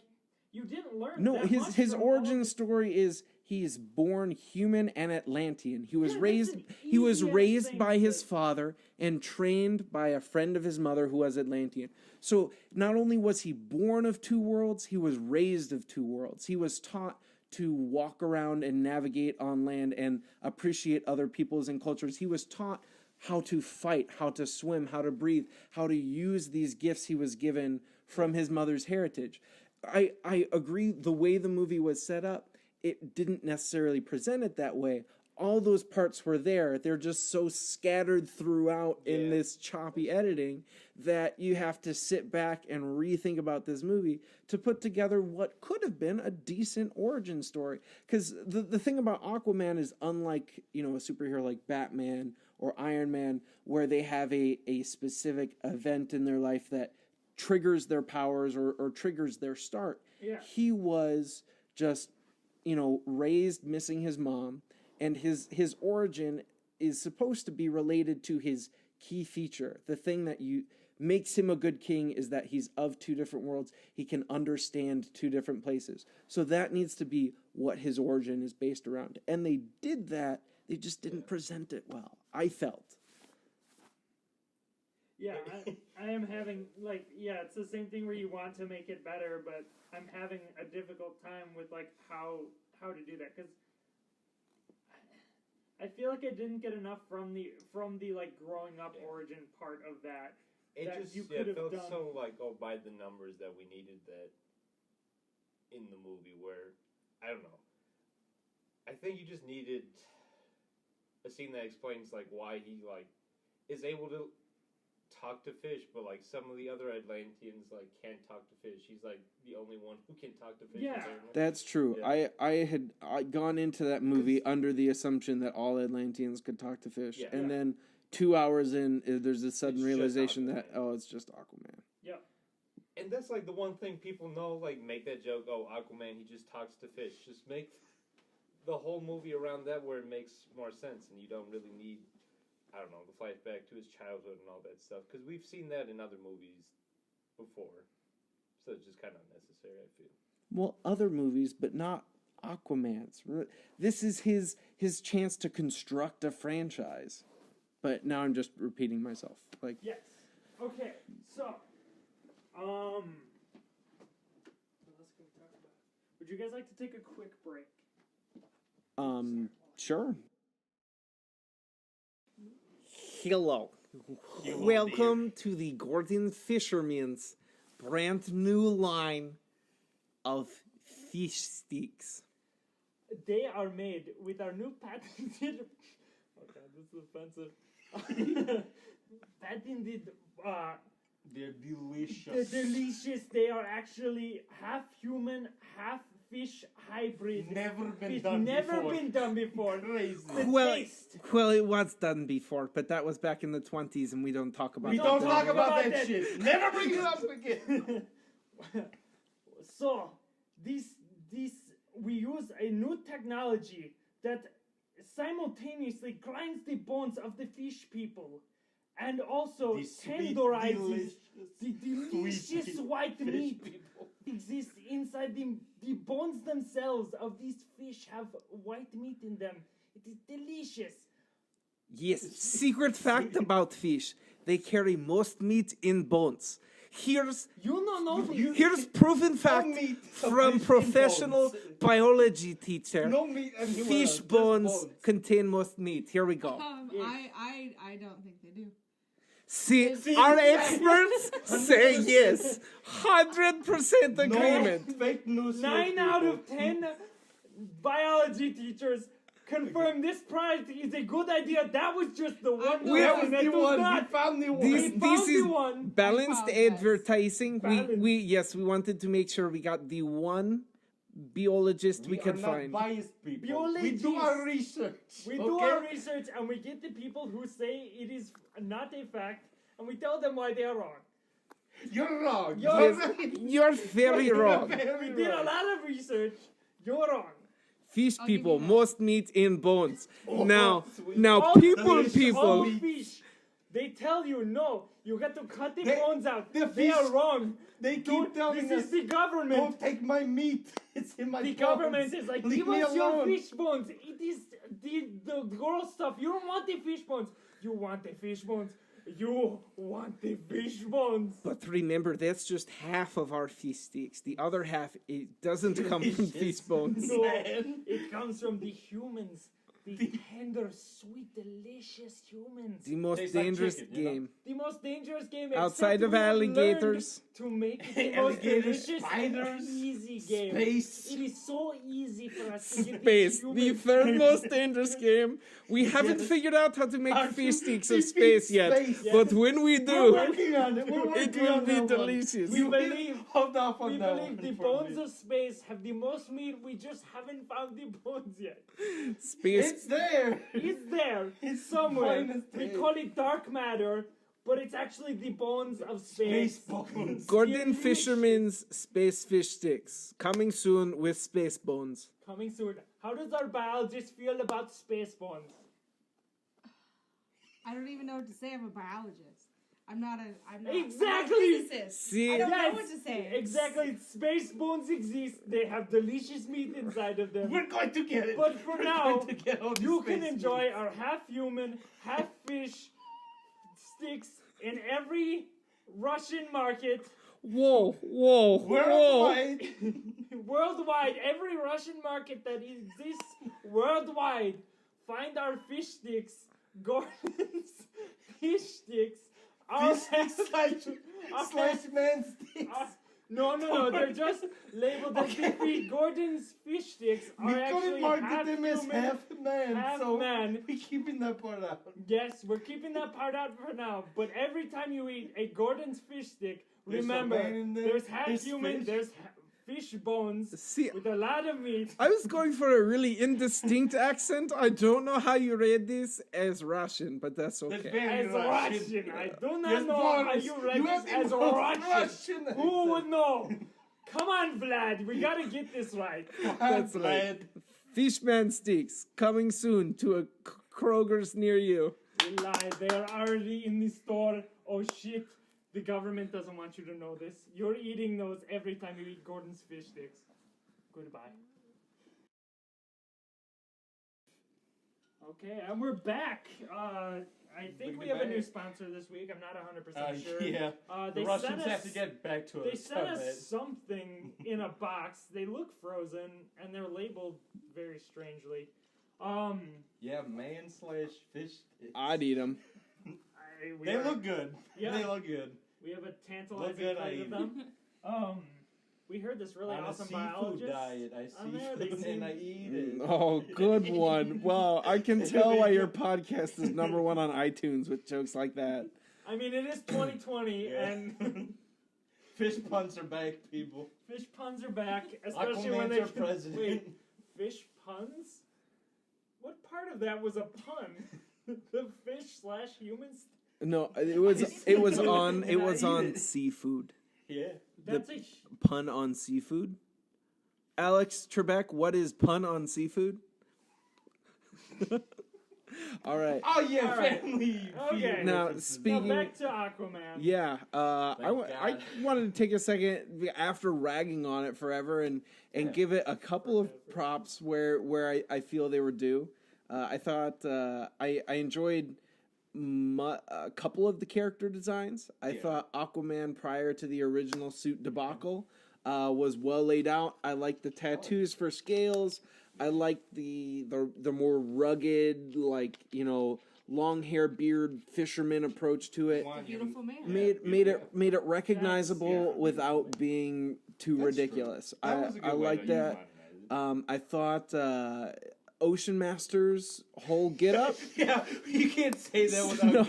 you didn't learn. No, that much his from origin story is he's born human and Atlantean. He was raised by his father and trained by a friend of his mother who was Atlantean. So not only was he born of two worlds, he was raised of two worlds. He was taught to walk around and navigate on land and appreciate other peoples and cultures. He was taught how to fight, how to swim, how to breathe, how to use these gifts he was given from his mother's heritage. I agree, the way the movie was set up, it didn't necessarily present it that way. All those parts were there. They're just so scattered throughout in this choppy editing that you have to sit back and rethink about this movie to put together what could have been a decent origin story. Because the thing about Aquaman is, unlike, a superhero like Batman or Iron Man, where they have a specific event in their life that triggers their powers or triggers their start. He was just, raised missing his mom, and his origin is supposed to be related to his key feature. The thing that makes him a good king is that he's of two different worlds. He can understand two different places. So that needs to be what his origin is based around. And they did that. They just didn't present it well, I felt. Yeah, I am having, it's the same thing where you want to make it better, but I'm having a difficult time with, how to do that, because I feel like I didn't get enough from the growing up origin part of that. It that just you could have felt done. so by the numbers that we needed that in the movie, where, I don't know, I think you just needed a scene that explains why he is able to talk to fish, but some of the other Atlanteans can't talk to fish. He's the only one who can talk to fish. Yeah, that's true. Yeah. I had gone into that movie under the assumption that all Atlanteans could talk to fish, and then 2 hours in, there's a sudden realization that it's just Aquaman. Yeah, and that's the one thing people know. Make that joke. Oh, Aquaman, he just talks to fish. Just make the whole movie around that where it makes more sense, and you don't really need, I don't know, the flashback to his childhood and all that stuff, because we've seen that in other movies before, so it's just kind of unnecessary, I feel. Well, other movies, but not Aquaman's. This is his chance to construct a franchise. But now I'm just repeating myself. Yes. Okay. So, what else can we talk about? Would you guys like to take a quick break? Sure. Hello. Welcome to the Gordon Fisherman's brand new line of fish sticks. They are made with our new patented... Oh god, this is offensive. Patented... They're delicious. They're delicious. They are actually half human, half fish hybrid. Never been Fish done never before. been done before. Crazy. The Well, taste. well, it was done before, but that was back in the 20s, and we don't talk about We that. don't don't talk talk about about that that. shit. Never bring it up again. So, we use a new technology that simultaneously grinds the bones of the fish people and also The sweet, tenderizes delicious, the delicious sweet white fish meat people. exists inside the bones themselves of these fish have white meat in them. It is delicious. Yes, secret fact about fish. They carry most meat in bones. Here's Here's proven fact meat of from fish in professional bones. biology teacher. No meat anywhere Fish else, just bones contain most meat. Here we go. I don't think they do. See, See, our yeah. experts say yes. 100% agreement. No fake news. 9 out of 10 biology teachers confirm this product is a good idea. That was just the one. We have that the does one. not- We found the one. This found the is one. balanced I apologize. advertising. Balanced. We wanted to make sure we got the one biologist we could are not find. biased people. Biologists. We do our research. We do our research and we get the people who say it is not a fact and we tell them why they are wrong. You're wrong. You're Yes, you're very wrong. We did a lot of research. You're wrong. Fish I'll give people, you that. most meat in bones. Oh, now, sweet. now All people, fish, all people. fish. They tell you no. You got to cut the They- bones out. the They are fish- wrong. They keep Don't, telling this us, is the government. don't take my meat. It's in my The bones. government is like, Leave give me us your alone." fish bones. It is the gross stuff. You don't want the fish bones. You want the fish bones. You want the fish bones. But remember, that's just half of our fish sticks. The other half, it doesn't come from fish bones. No, Man. it comes from the humans. The tender, sweet, delicious humans. The most Tastes like dangerous chicken, you know? game. The most dangerous game Outside except of we have learned alligators. to make it the most Alligators, delicious spiders, and easy game. Space. It is so easy for us to get Space, these the humans- third most dangerous game. We haven't Yes. figured out how to make Our fish sticks of fish space yet. space. But when we We're do, working on it. We're it working will on be that one. delicious. We believe Hold off on We that believe one the for bones me. of space have the most meat. We just haven't found the bones yet. Space. It's there. It's there It's somewhere. minus We 10. call it dark matter, but it's actually the bones of space. Space bones. Gordon Delicious. Fisherman's Space Fish Sticks. Coming soon with Space Bones. Coming soon. How does our biologist feel about space bones? I don't even know what to say. I'm a biologist. I'm not Exactly. I'm a physicist. See? I don't know Yes, what to say. Exactly. Space bones exist. They have delicious meat inside of them. We're going to get it. But for We're now, going to get all the you can space enjoy meat. our half human, half fish sticks in every Russian market Whoa, whoa, whoa. Worldwide. worldwide. Every Russian market that exists worldwide. Find our fish sticks, Gordon's fish sticks. Our Fish sticks slash man sticks. No, they're just labeled as Okay. the Gordon's fish sticks We are couldn't actually market half them as human, half man, half so man. we're keeping that part out. Yes, we're keeping that part out for now. But every time you eat a Gordon's fish stick, There's a remember man in there, there's half there's human, fish. there's fish bones See, with a lot of meat. I was going for a really indistinct accent. I don't know how you read this as Russian, but that's That's okay. very As Russian. Russian, I do not Yes, know how Boris, you read you have this the as most Russian. Russian Who accent. would know? Come on, Vlad, we gotta get this right. That's right. Fishman sticks coming soon to a Kroger's near you. You lie, they are already in the store. Oh shit, the government doesn't want you to know this. You're eating those every time you eat Gordon's fish sticks. Goodbye. Okay, and we're back. I think we have a new sponsor this week. I'm not 100% sure. Yeah. They The Russians sent have us, to get back to They us. sent on that. us something in a box. They look frozen and they're labeled very strangely. Yeah, man slash fish. sticks. I'd eat them. They look good. Yeah. They look good. We have a tantalizing good, I plate of eat them. We heard this really On awesome a seafood biologist. diet, I on see there, they food seem- and I eat it. Oh, good one. Wow, I can tell why your podcast is #1 on iTunes with jokes like that. I mean, it is 2020, Yeah. and Fish puns are back, people. Fish puns are back, especially Aquaman's when they our president. Wait, fish puns? What part of that was a pun? The fish/humans? No, it was on seafood. Yeah. That's Pun on seafood. Alex Trebek, what is pun on seafood? All right. Oh yeah, All right. family. Okay. Now, references. speaking- Now back to Aquaman. Yeah, I God. wanted to take a second after ragging on it forever and give it a couple of props where I feel they were due. I thought I enjoyed a couple of the character designs. I thought Aquaman prior to the original suit debacle was well laid out. I liked the tattoos for scales. I liked the more rugged, like, you know, long hair, beard, fisherman approach to it. It's a beautiful man. Made it recognizable without being too ridiculous. I like that. I thought Ocean Master's whole get up. Yeah, you can't say that without No,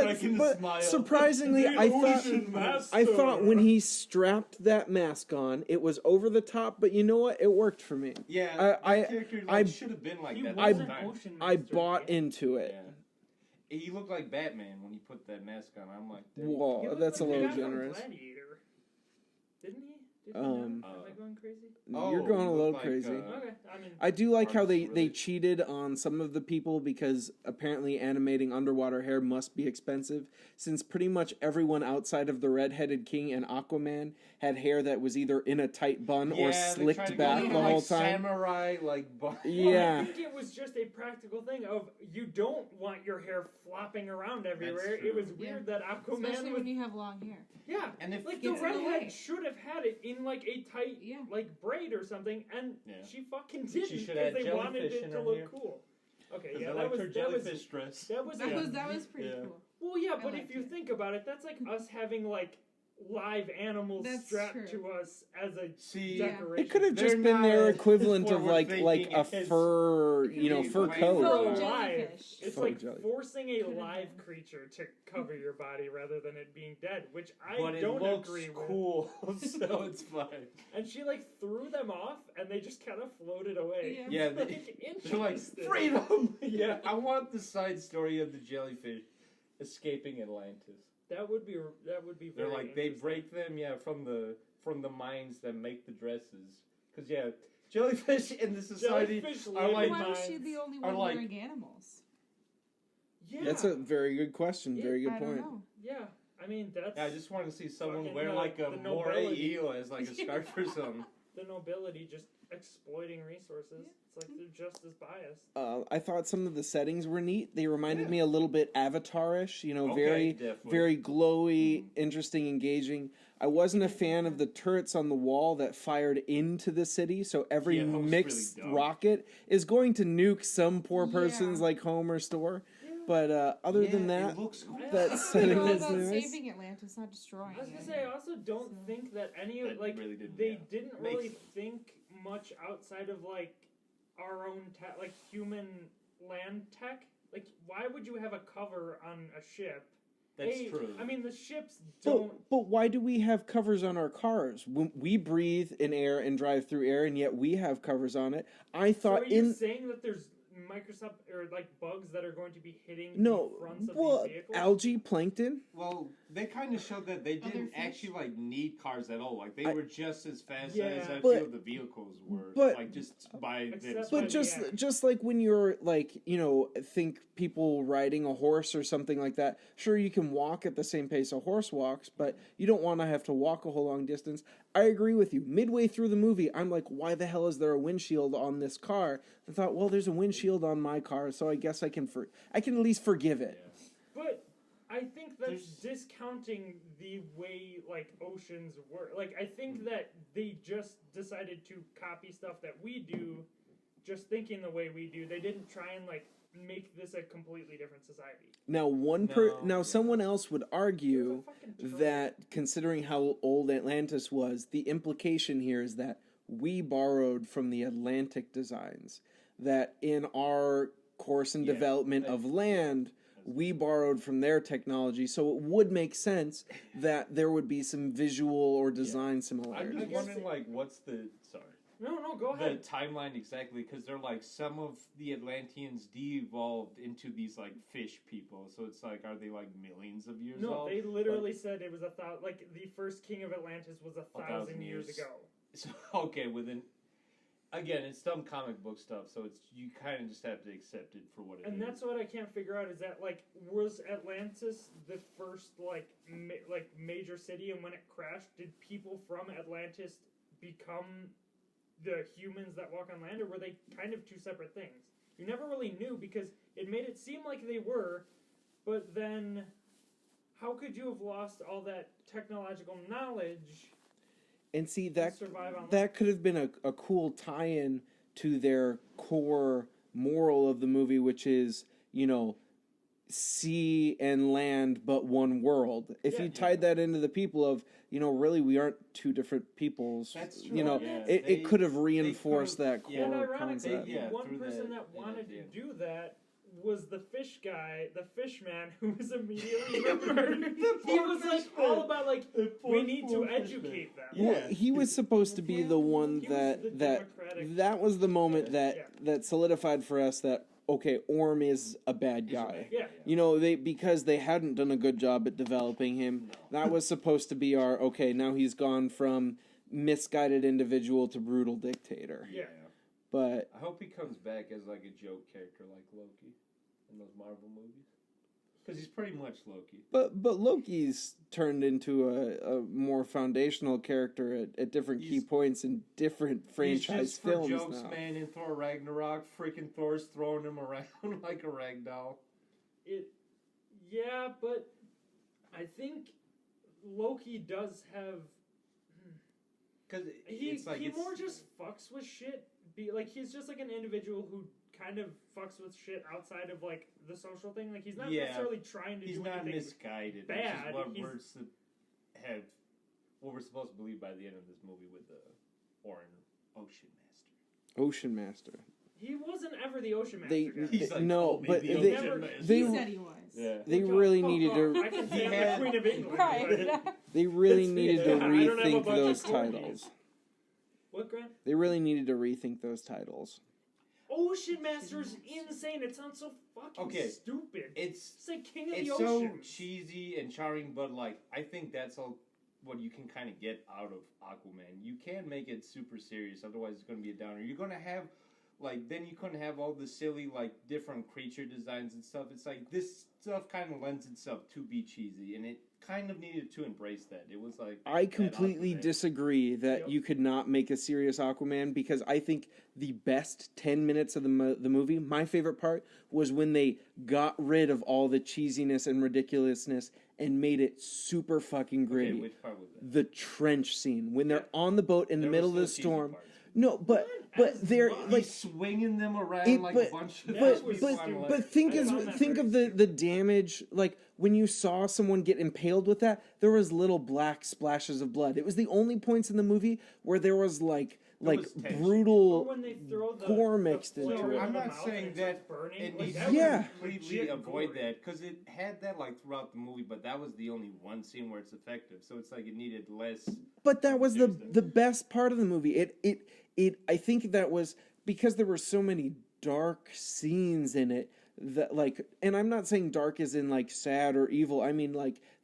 cracking a but smile. surprisingly, The I Ocean Master. thought when he strapped that mask on, it was over the top. But you know what? It worked for me. Yeah, that character should have been like He that. was the an whole time. ocean I master, bought yeah. into it. Yeah. He looked like Batman when he put that mask on. I'm like, He Whoa, looked that's a like the little guy from generous. Gladiator. Didn't he? Did he Um, not? Am I going crazy? You're going a he little looked like, crazy. Okay, I mean, I do like how they Really? cheated on some of the people because apparently animating underwater hair must be expensive, since pretty much everyone outside of the redheaded king and Aquaman had hair that was either in a tight bun or slicked back the whole time. Samurai, like, bun. Yeah. I think it was just a practical thing of you don't want your hair flopping around everywhere. true. It was weird that Aquaman Especially was when you have long hair. yeah, And if like the the redhead way. should have had it in like a tight like braid or something, and Yeah. she fucking didn't She should because have they wanted jellyfish it in to her look hair. cool. Okay, Because yeah, I that liked was her jellyfish dress. that was That was pretty Yeah. cool. well, yeah, I but if liked you it. think about it, that's like us having like live animals That's strapped true. to us as a See, decoration. It could have They're just been their not equivalent of forward like thinking a as- fur, It could you know, be fur way coat. Faux live. jellyfish. It's Faux like jelly. forcing a Could've live been. creature to cover your body rather than it being dead, which I but it don't looks agree with. cool, so it's fine. And she like threw them off, and they just kind of floated away. Yeah. Yeah, Like, they're like, interesting. freedom! Yeah. I want the side story of the jellyfish escaping Atlantis. That would be very. They're like, they interesting. break them, from the mines that make the dresses. Because, jellyfish in the society Jellyfish are live like, in Why was she mines. the only are one like- wearing animals? Yeah. That's a very good question. Very good I don't point. know. Yeah. I mean, that's yeah, I just want to see someone Fucking wear like a the moray nobility. eel as like a scarf or something. the nobility just exploiting resources. It's like they're just as biased. I thought some of the settings were neat. They reminded me a little bit Avatar-ish, you know, Okay, definitely. very glowy, interesting, engaging. I wasn't a fan of the turrets on the wall that fired into the city, so every Yeah, that was mixed really dumb. rocket is going to nuke some poor person's Yeah. like home or store. But other than Yeah, that, it looks cool. that It's setting all is about nice. saving Atlantis, not destroying I was gonna it. say, I also don't So- think that any of That like really didn't, they yeah. didn't Makes really sense. think much outside of like our own like human land tech. Like, why would you have a cover on a ship? That's true. I mean, the ships don't. But why do we have covers on our cars? We breathe in air and drive through air, and yet we have covers on it. I So thought are you saying that there's Microsoft or like bugs that are going to be hitting no, the fronts of well, these vehicles? algae, plankton. Well, they kind of showed that they Other didn't fish? actually like need cars at all. Like they I- were just as fast Yeah. as I But- feel the vehicles were. but- like just by Except themselves. But But just yeah. just like when you're like, you know, think people riding a horse or something like that. Sure, you can walk at the same pace a horse walks, but you don't want to have to walk a whole long distance. I agree with you. Midway through the movie, I'm like, why the hell is there a windshield on this car? I thought, well, there's a windshield on my car, so I guess I can at least forgive it. But I think that's There's- discounting the way like oceans work. Like I think that they just decided to copy stuff that we do, just thinking the way we do. They didn't try and like make this a completely different society. Now No. someone else would It was argue a fucking troll. that considering how old Atlantis was, the implication here is that we borrowed from the Atlantic designs. That in our course and Yeah, development of land, we borrowed from their technology, so it would make sense that there would be some visual or design I'm similarities. just wondering, like, what's the No, go ahead. the timeline exactly? Because they're like some of the Atlanteans de-evolved into these like fish people. So it's like, are they like millions of years No, old? they literally said it was like the first king of Atlantis was 1,000 years ago. So, okay, again, it's dumb comic book stuff, so it's you kind of just have to accept it for what it is. And that's what I can't figure out is that like was Atlantis the first like major city, and when it crashed, did people from Atlantis become the humans that walk on land, or were they kind of two separate things? You never really knew because it made it seem like they were, but then how could you have lost all that technological knowledge? And see, survive on that could have been a cool tie-in to their core moral of the movie, which is, sea and land but one world. If you tied that into the people of, really we aren't two different peoples. That's true. It could have reinforced that core And ironically, concept. the one person that wanted to do that was the fish guy, the fish man, who was immediately murdered. He was like all about like we need to educate them. Well, he was supposed to be the one that was the moment that solidified for us that okay, Orm is a bad guy. Yeah. Because they hadn't done a good job at developing him. That was supposed to be our okay, now he's gone from misguided individual to brutal dictator. Yeah. But I hope he comes back as like a joke character like Loki in those Marvel movies. Because he's pretty much Loki. But Loki's turned into a more foundational character at different key points in different franchise films He's just for jokes, now. man, in Thor Ragnarok, freaking Thor's throwing him around like a rag doll. Yeah, but I think Loki does have... Because he more just fucks with shit. He's just like an individual who kind of fucks with shit outside of like the social thing. Like he's not necessarily trying to do anything. He's not misguided. Bad. Which is what we're supposed to believe by the end of this movie with the Ocean Master. Ocean Master. He wasn't ever the Ocean Master. He's like, no, but he said he was. Yeah. They really needed to. I can say I'm the Queen of England. Right. They really needed to I don't have a rethink bunch those of corgis. titles. What, Grant? They really needed to rethink those titles. Ocean Master's insane. It sounds so fucking stupid. It's like King of the It's Ocean. so cheesy and charming, but like I think that's all what you can kind of get out of Aquaman. You can't make it super serious, otherwise it's going to be a downer. You're going to have then you couldn't have all the silly different creature designs and stuff. It's like this stuff kind of lends itself to be cheesy, and it kind of needed to embrace that. It was like I completely disagree that you could not make a serious Aquaman, because I think the best 10 minutes of the movie, my favorite part, was when they got rid of all the cheesiness and ridiculousness and made it super fucking gritty. Okay, which part was that? The trench scene when they're on the boat in the middle of the storm. Parts. No, but they're like swinging them around like a bunch of. But think of the damage. Like when you saw someone get impaled with that, there was little black splashes of blood. It was the only points in the movie where there was like brutal gore mixed into it. I'm not saying that it needs to completely avoid that, because it had that throughout the movie, but that was the only one scene where it's effective. So it's like it needed less. But that was the best part of the movie. I think that was because there were so many dark scenes in it that and I'm not saying dark as in sad or evil. I mean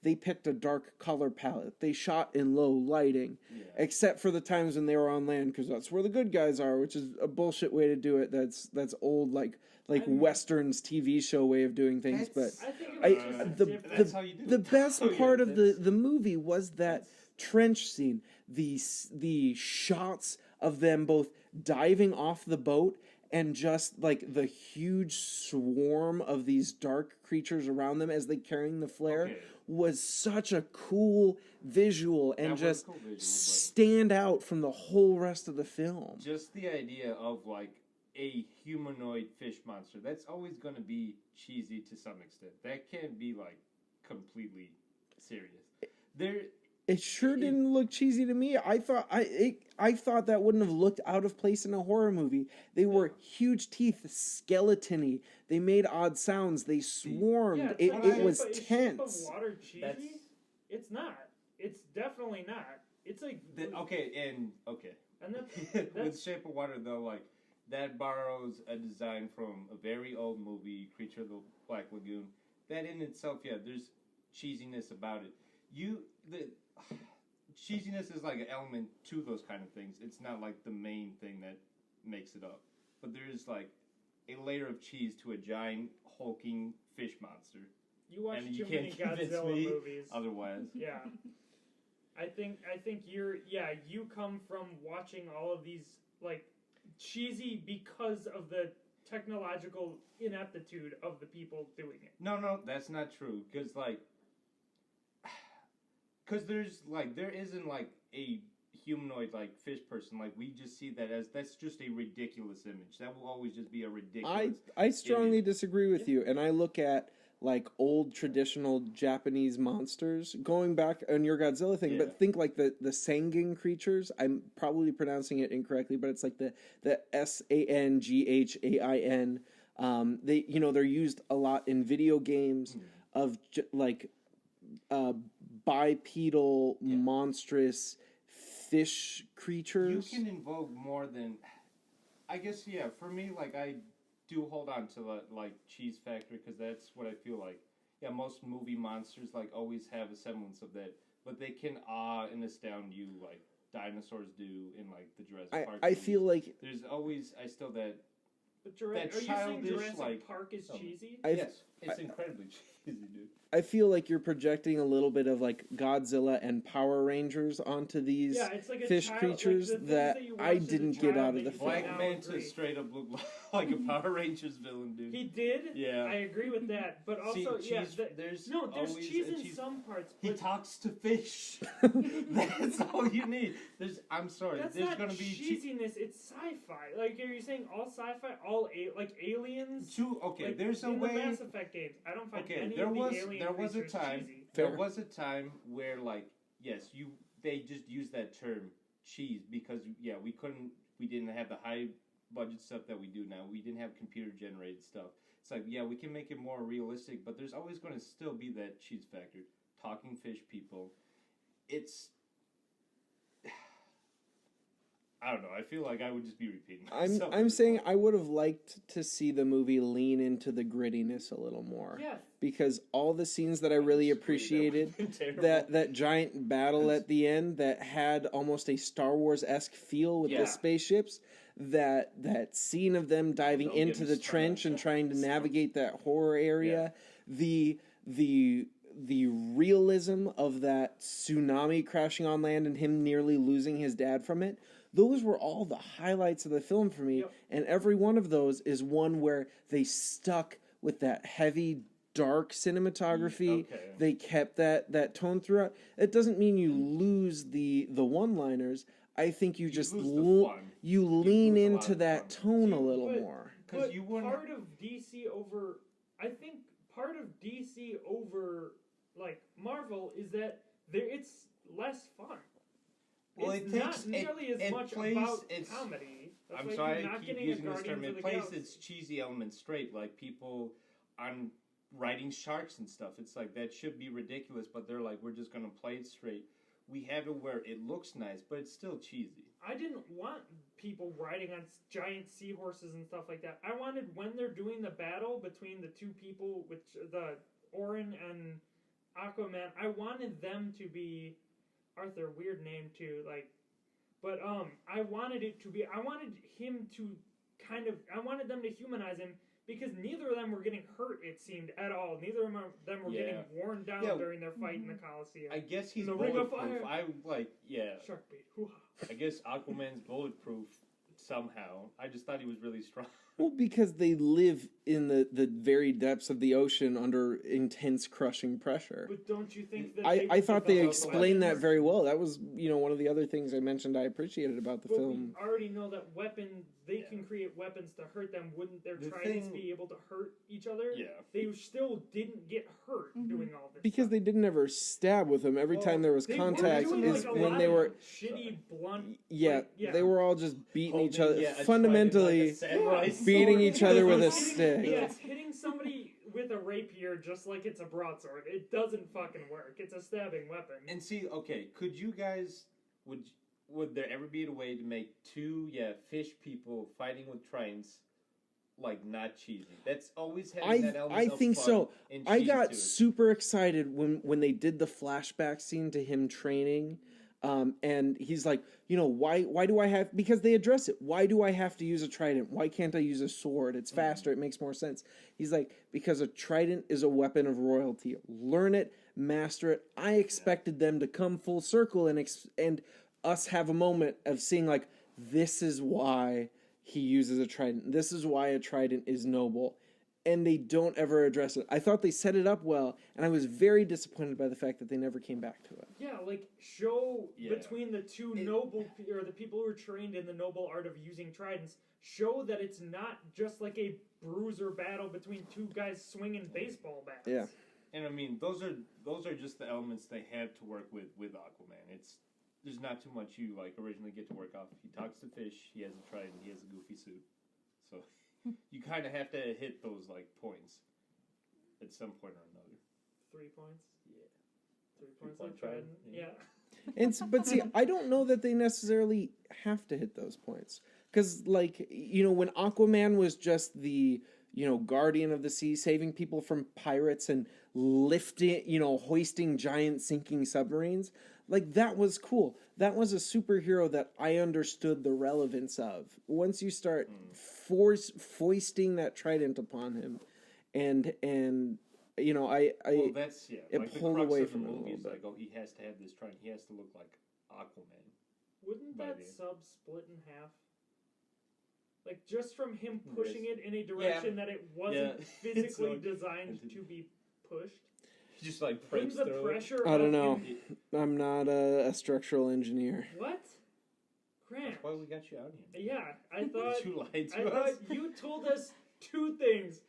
they picked a dark color palette. They shot in low lighting, except for the times when they were on land, because that's where the good guys are, which is a bullshit way to do it. That's old Westerns TV show way of doing things. But the best part of the movie was that trench scene, the shots of them both diving off the boat and just the huge swarm of these dark creatures around them as they carrying the flare was such a cool visual and just stand out from the whole rest of the film. Just the idea of a humanoid fish monster, that's always going to be cheesy to some extent. That can't be completely serious. It sure didn't look cheesy to me. I thought that wouldn't have looked out of place in a horror movie. They were huge teeth, skeleton-y. They made odd sounds. They swarmed. Yeah, it was Is tense. Shape of Water cheesy? It's not. It's definitely not. It's like And that's with Shape of Water though, like that borrows a design from a very old movie, Creature of the Black Lagoon. That in itself, yeah, there's cheesiness about it. The cheesiness is like an element to those kind of things. It's not like the main thing that makes it up. But there is like a layer of cheese to a giant hulking fish monster. You watch and too many convince Godzilla me movies. Otherwise. Yeah. I think you come from watching all of these like cheesy because of the technological ineptitude of the people doing it. No, that's not true. Because there isn't like a humanoid like fish person. Like we just see that as that's just a ridiculous image. That will always just be a ridiculous. I strongly disagree with you, and I look at like old traditional Japanese monsters going back on your Godzilla thing, but think like the Sangin creatures. I'm probably pronouncing it incorrectly, but it's like the Sanghain. They're used a lot in video games of bipedal monstrous fish creatures. You can invoke more than, I guess. Yeah, for me, like I do hold on to like cheese factor because that's what I feel like. Yeah, most movie monsters like always have a semblance of that, but they can awe and astound you like dinosaurs do in like the Jurassic Park. I feel like there's always that. But are you saying Jurassic Park is cheesy? Yes, it's incredibly cheesy, dude. I feel like you're projecting a little bit of like Godzilla and Power Rangers onto these it's like fish creatures that I didn't get out of the film. Black Manta straight up looked like a Power Rangers villain, dude. He did? Yeah. I agree with that. But also, there's cheese in some parts. He talks to fish. That's all you need. I'm sorry. That's there's not gonna be cheesiness. It's sci-fi. Like, are you saying all sci-fi, all like aliens? Okay, there's a in way. the Mass Effect games, I don't find any there of the was alien there was a creatures time cheesy. there was a time where like they just used that term cheese because we didn't have the high budget stuff that we do now. We didn't have computer generated stuff. It's like we can make it more realistic, but there's always going to still be that cheese factor. Talking fish people, it's. I don't know. I feel like I would just be repeating myself. I'm saying I would have liked to see the movie lean into the grittiness a little more. Yeah. Because all the scenes that I really appreciated, that giant battle at the end that had almost a Star Wars-esque feel with the spaceships, that scene of them diving into the trench and trying to navigate that horror area, the realism of that tsunami crashing on land and him nearly losing his dad from it. Those were all the highlights of the film for me, and every one of those is one where they stuck with that heavy, dark cinematography. Okay. They kept that tone throughout. It doesn't mean you lose the one-liners. I think you just lean into that tone a little more. But part of DC over, I think part of DC over like Marvel is that it's less fun. Well, it's not nearly as much about comedy. I'm sorry I keep using this term. It plays its cheesy elements straight, like people on riding sharks and stuff. It's like that should be ridiculous, but they're like, we're just going to play it straight. We have it where it looks nice, but it's still cheesy. I didn't want people riding on giant seahorses and stuff like that. I wanted when they're doing the battle between the two people, which the Orin and Aquaman, I wanted them to be Arthur, weird name too, but I wanted them to humanize him because neither of them were getting hurt, it seemed, at all. Neither of them were getting worn down during their fight in the Coliseum. I guess he's the Ring of bulletproof. Fire. Shark bait. Hoo-ha. I guess Aquaman's bulletproof somehow. I just thought he was really strong. Well, because they live in the very depths of the ocean under intense crushing pressure. But don't you think that I thought they explained that very well. That was, one of the other things I mentioned I appreciated about the film. We already know that they can create weapons to hurt them. Wouldn't their tridents be able to hurt each other? Yeah. They still didn't get hurt doing all this. Because they didn't ever stab with them. Every time there was contact is when they were shitty blunt. They were all just beating each other. Yeah, Fundamentally beating each other with a stick. Yes, hitting somebody with a rapier just like it's a broadsword. It doesn't fucking work. It's a stabbing weapon. And see, okay, could you guys would there ever be a way to make two fish people fighting with tridents like not cheesy? That's always having that element of think fun so. and I cheese got to it. super excited when they did the flashback scene to him training. And he's like, why do I have, because they address it, why do I have to use a trident? Why can't I use a sword? It's faster. It makes more sense. He's like, because a trident is a weapon of royalty. Learn it, master it. I expected them to come full circle and us have a moment of seeing like, this is why he uses a trident. This is why a trident is noble. And they don't ever address it. I thought they set it up well, and I was very disappointed by the fact that they never came back to it. Yeah, like show between the two or the people who are trained in the noble art of using tridents, show that it's not just like a bruiser battle between two guys swinging baseball bats. Yeah. And I mean, those are just the elements they have to work with Aquaman. There's not too much you like originally get to work off. He talks to fish. He has a trident. He has a goofy suit. So you kind of have to hit those like points at some point or another. 3 points. Yeah. 3 points on trident. Yeah. But see, I don't know that they necessarily have to hit those points. Because, like, when Aquaman was just the, guardian of the sea, saving people from pirates and hoisting giant sinking submarines, like, that was cool. That was a superhero that I understood the relevance of. Once you start foisting that trident upon him, and that's it like pulled the crux away of the from it a movie little is bit. like, he has to have this trident. He has to look like Aquaman. Wouldn't that sub split in half? Like, just from him pushing it in a direction that it wasn't physically designed to be pushed? He just, like, Wouldn't the pressure I don't know. I'm not a structural engineer. What? Grant. That's why we got you out here. Yeah, I thought you lied to us. you told us two things.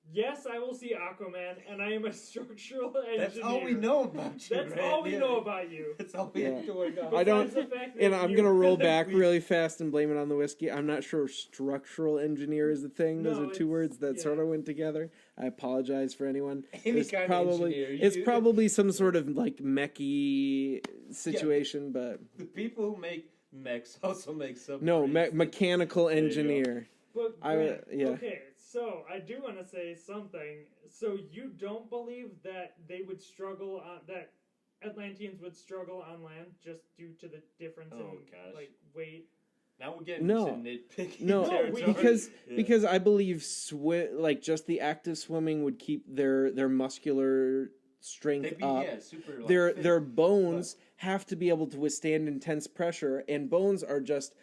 Yes, I will see Aquaman, and I am a structural engineer. That's all we know about you. That's all we know about you. That's all we have to work on. I don't, and I'm gonna roll back really fast and blame it on the whiskey. I'm not sure structural engineer is the thing. Those are two words that sort of went together. I apologize for anyone. It's probably some sort of like mechy situation, but the people who make mechs also make submarines. No, mechanical engineer. But okay, so I do want to say something. So you don't believe that they would struggle that Atlanteans would struggle on land just due to the difference in like weight? Now we're getting into nitpicking. No, because I believe just the act of swimming would keep their muscular strength up. Super, their bones have to be able to withstand intense pressure, and bones are just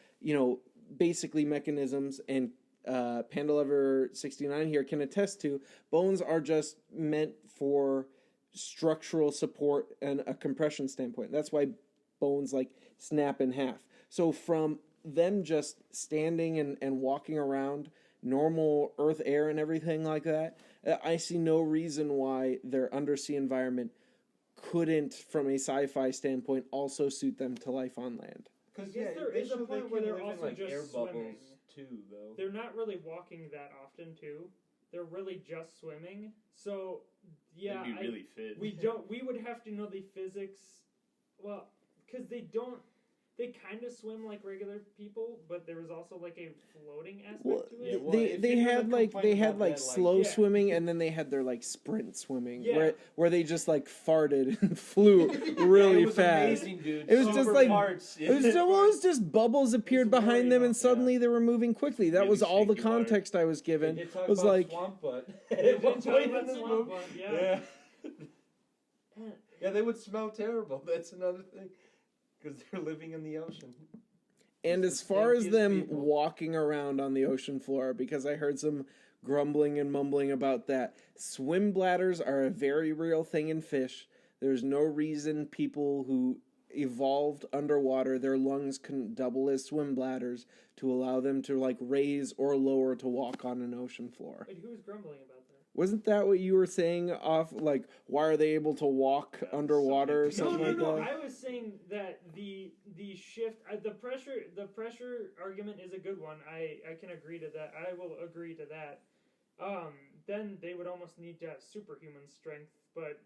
basically mechanisms, and Pandalever 69 here can attest to, bones are just meant for structural support and a compression standpoint. That's why bones like snap in half. So from them just standing and walking around normal earth air and everything like that, I see no reason why their undersea environment couldn't, from a sci-fi standpoint, also suit them to life on land. Because there is a point where they're also just air swimming. Too, though. They're not really walking that often too. They're really just swimming. So yeah, they'd be really fit. We would have to know the physics. Well, because they kind of swim like regular people, but there was also like a floating aspect to it. They had like slow swimming, and then they had their like sprint swimming, where they just like farted and flew really fast. Amazing, dude. It was Super just like farts. it was just bubbles appeared behind them, and suddenly they were moving quickly. That really was all the shaky context I was given. It was like swamp butt. Yeah, they would smell terrible. That's another thing. Because they're living in the ocean. And as far as them walking around on the ocean floor, because I heard some grumbling and mumbling about that, swim bladders are a very real thing in fish. There's no reason people who evolved underwater, their lungs couldn't double as swim bladders to allow them to like raise or lower to walk on an ocean floor. Wait, who was grumbling about that? Wasn't that what you were saying off, like, why are they able to walk underwater or something like that? No, I was saying that the shift, the pressure argument is a good one. I can agree to that. I will agree to that. Then they would almost need to have superhuman strength, but...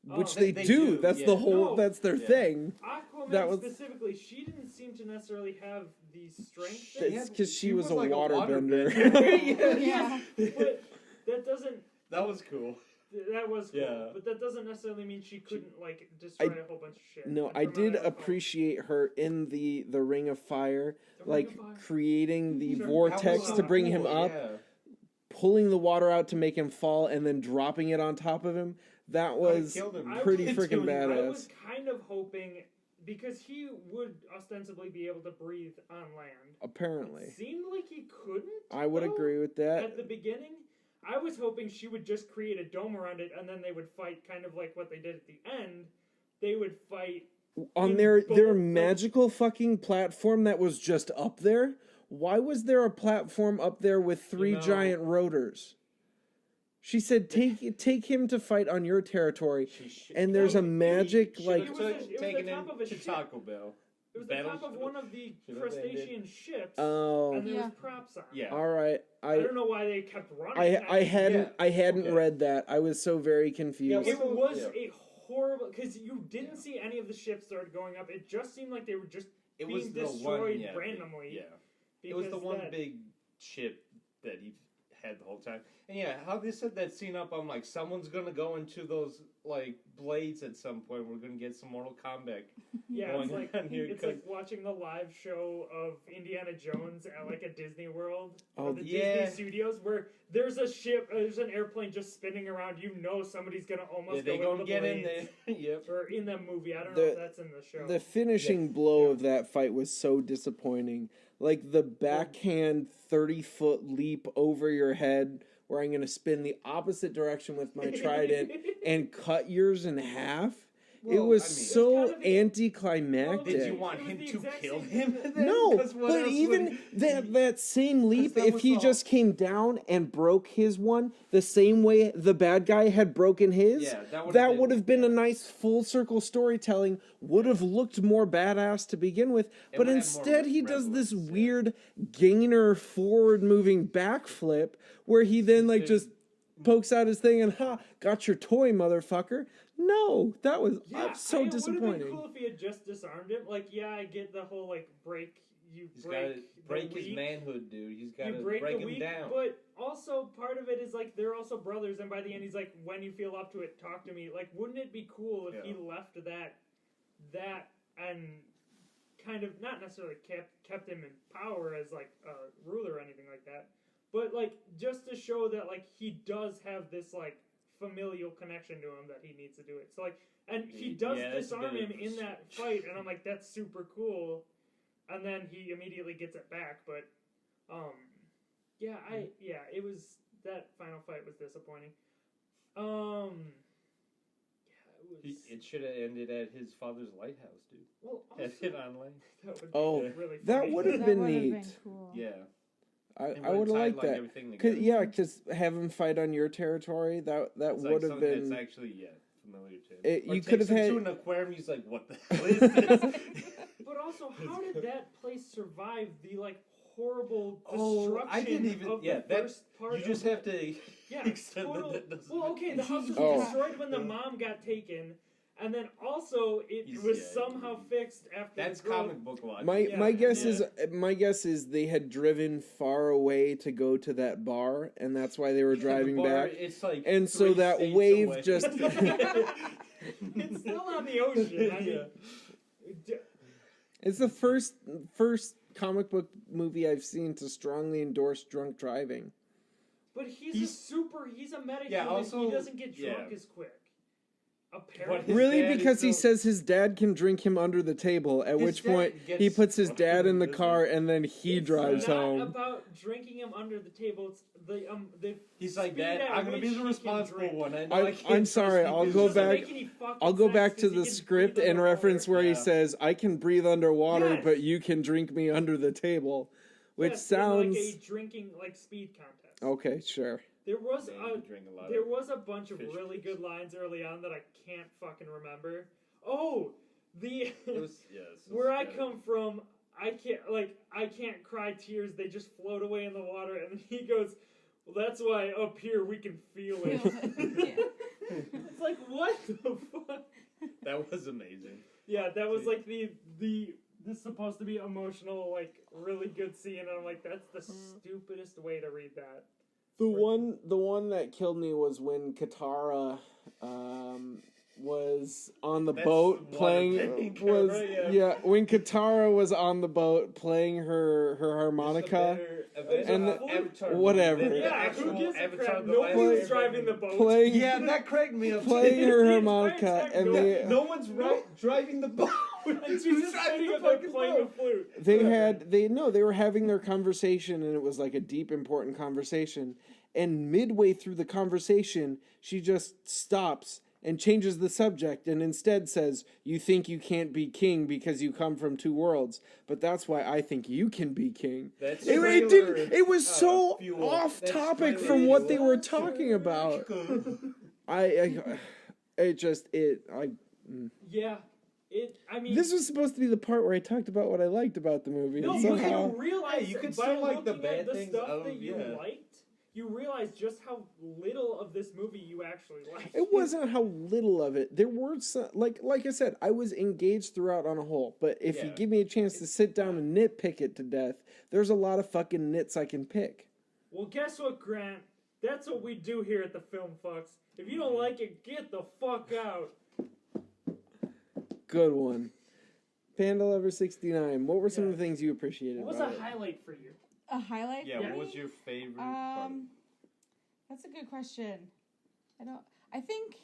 Which they do. That's the whole, that's their thing. Aquaman specifically, she didn't seem to necessarily have the strength. That's because she was a like waterbender. Yeah. But that doesn't... That was cool. That was cool. Yeah. But that doesn't necessarily mean she couldn't, like, destroy a whole bunch of shit. No, I did appreciate her in the Ring of Fire, creating the vortex to bring him up, pulling the water out to make him fall, and then dropping it on top of him. That was pretty freaking badass. I was kind of hoping, because he would ostensibly be able to breathe on land. Apparently. It seemed like he couldn't. I would agree with that. At the beginning, I was hoping she would just create a dome around it, and then they would fight kind of like what they did at the end. They would fight... On their magical fucking platform that was just up there? Why was there a platform up there with three giant rotors? She said, "Take him to fight on your territory," and there's a magic taken him to Taco Bell. It was the top of one of the crustacean ships, oh, and there was props on it. Yeah. All right. I don't know why they kept running. I hadn't read that. I was so very confused. It was a horrible, because you didn't see any of the ships start going up. It just seemed like they were just being destroyed randomly. Yeah. It was the one big ship that he had the whole time. And how they set that scene up, I'm like, someone's gonna go into those like blades at some point. We're gonna get some Mortal Kombat. Yeah, it's like watching the live show of Indiana Jones at like a Disney World or the Disney Studios, where there's a ship, there's an airplane just spinning around. You know somebody's gonna almost go in the get blades. In there. Yep. Or in that movie. I don't know if that's in the show. The finishing blow of that fight was so disappointing. Like the backhand 30-foot leap over your head, where I'm going to spin the opposite direction with my trident and cut yours in half. Well, it was so anticlimactic. Did you want him to kill him? No, but even that same leap, if he just came down and broke his one the same way the bad guy had broken his, that would have been a nice full circle storytelling, would have looked more badass to begin with, but instead he does this weird gainer forward moving backflip where he then just pokes out his thing and got your toy, motherfucker. No, that was so disappointing. It would have been cool if he had just disarmed him. Like, I get the whole break his manhood, dude. He's got to break him down. But also part of it is they're also brothers, and by the end he's like, when you feel up to it, talk to me. Like, wouldn't it be cool if he left that and kind of not necessarily kept him in power as a ruler or anything like that, but just to show that he does have this familial connection to him that he needs to do it. So and he does disarm him in that fight, and I'm like, that's super cool. And then he immediately gets it back, but it was, that final fight was disappointing. It should have ended at his father's lighthouse, dude. Well, also, that would have been neat. Cool. Yeah. I would have liked that. Because have him fight on your territory, that would have been. It's actually familiar to him. You could have had to an aquarium. He's like, "What the hell is this?" But also, how did that place survive the horrible destruction? I didn't even. Of the first part. You just have to. The house was destroyed when the mom got taken. And then also it was somehow fixed after. That's comic book logic. My guess is they had driven far away to go to that bar, and that's why they were driving back. It's and so that wave away. just. It's still on the ocean. It's the first comic book movie I've seen to strongly endorse drunk driving. But he's a medic. Yeah, also, he doesn't get drunk as quick. Apparently, Really? Because he says his dad can drink him under the table, at which point he puts his dad in the car and then he drives it's not home. about drinking him under the table. It's the He's like, speed Dad, at I'm gonna be which the he responsible can drink. one. I know I can't I'm sorry, trust I'll you. go Doesn't back. make any I'll go back to the script and reference where he says, "I can breathe underwater, Yes. but you can drink me under the table," which sounds like a drinking speed contest. okay. Sure. There was Man, you drink a lot there of was a bunch of fish really juice. good lines early on that I can't fucking remember. Oh, It was, yeah, this was where I kinda- come from, I can't cry tears. They just float away in the water, and then he goes, "Well, that's why up here we can feel it." It's like, what the fuck? That was amazing. Yeah, that was like the this is supposed to be emotional, like really good scene. And I'm like, that's the stupidest way to read that. The one that killed me was when Katara was on the boat water playing pink, was right? yeah when Katara was on the boat playing her harmonica and Avatar whatever. movie. The Yeah, actual who gives a Avatar, crap? the Nobody last was Airbender. driving the boat. playing Yeah, that cracked me up. playing too. her The harmonica entire and time, they No one's driving the boat. And she's just sitting up there playing a flute. they were having their conversation and it was like a deep important conversation, and midway through the conversation she just stops and changes the subject and instead says, "You think you can't be king because you come from two worlds, but that's why I think you can be king." That's It trailer, didn't. It was so fuel. off That's topic trailer from what they fuel. were talking about. Yeah, I mean, This was supposed to be the part where I talked about what I liked about the movie. no, and but somehow, you realize Yeah, you could by still like the looking at bad the things stuff of- that you yeah. liked, you realize just how little of this movie you actually liked. it wasn't how little of it. There were some, like I said, I was engaged throughout on a whole. But if you Yeah. give me a chance to sit down and nitpick it to death, there's a lot of fucking nits I can pick. Well, guess what, Grant? That's what we do here at the Film Fucks. If you don't like it, get the fuck out. Good one. Panda Lover 69. What were some of the things you appreciated What was about a it? highlight for you? A highlight Yeah, for what me? was your favorite part? That's a good question. I think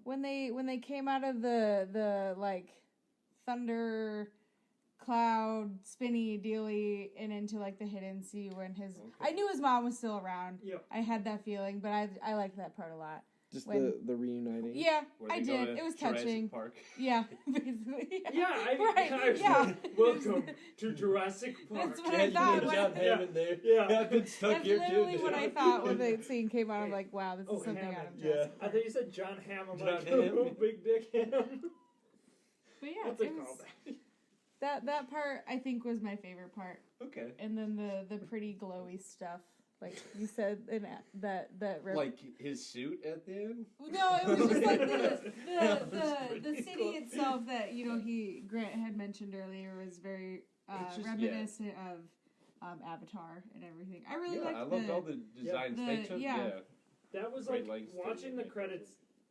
when they came out of the like thunder cloud spinny dealy and into like the hidden sea when I knew his mom was still around. Yep. I had that feeling, but I liked that part a lot. Just when- the reuniting. Yeah, Where I they go did. to It was Jurassic touching. Park. Yeah, basically. Yeah, right. Yeah. Welcome to Jurassic Park. That's what I thought. John When, Hammond there. Yeah. I've been stuck that's here too. literally what I thought when the scene came out. I'm like, wow, this is Oh, something Hammond, out of yeah. Jurassic I thought you said John Hamm. I'm John like, Hamm. oh, Big Dick Ham. But yeah, That's a it was, callback. that part I think was my favorite part, Okay. and then the pretty glowy stuff, like you said, in that Like his suit at the end? no, it was just like was the pretty city cool. itself that Grant had mentioned earlier was very It's just- reminiscent of Avatar and everything. I really liked I loved all the designs they took. yeah. Yeah. That was Great like lengths to watching the make credits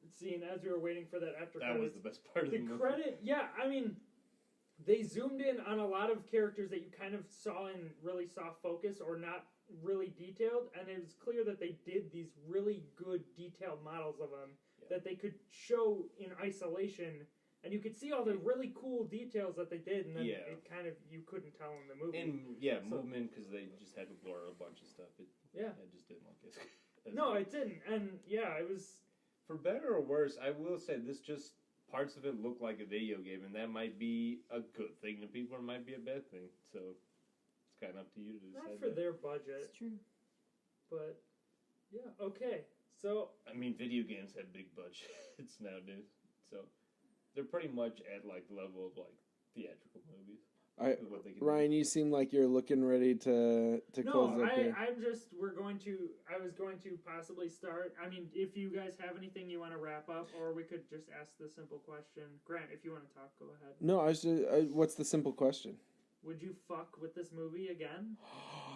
scene as we were waiting for that after That was credits. the best part of the The movie. credit, yeah, I mean, they zoomed in on a lot of characters that you kind of saw in really soft focus or not really detailed, and it was clear that they did these really good detailed models of them that they could show in isolation, and you could see all the really cool details that they did, and then it kind of, you couldn't tell in the movie. And movement, because they just had to blur a bunch of stuff. I just didn't like it. No, it didn't, and it was... For better or worse, I will say this just parts of it look like a video game, and that might be a good thing to people, or it might be a bad thing. So it's kind of up to you to decide. Not for their budget. It's true. But, yeah, okay. So... I mean, video games have big budgets nowadays, so they're pretty much at like the level of like theatrical movies. What they can Ryan, you seem like you're looking ready to close up here. I was going to possibly start. I mean, if you guys have anything you want to wrap up, or we could just ask the simple question. Grant, if you want to talk, go ahead. No, I was just, what's the simple question? Would you fuck with this movie again?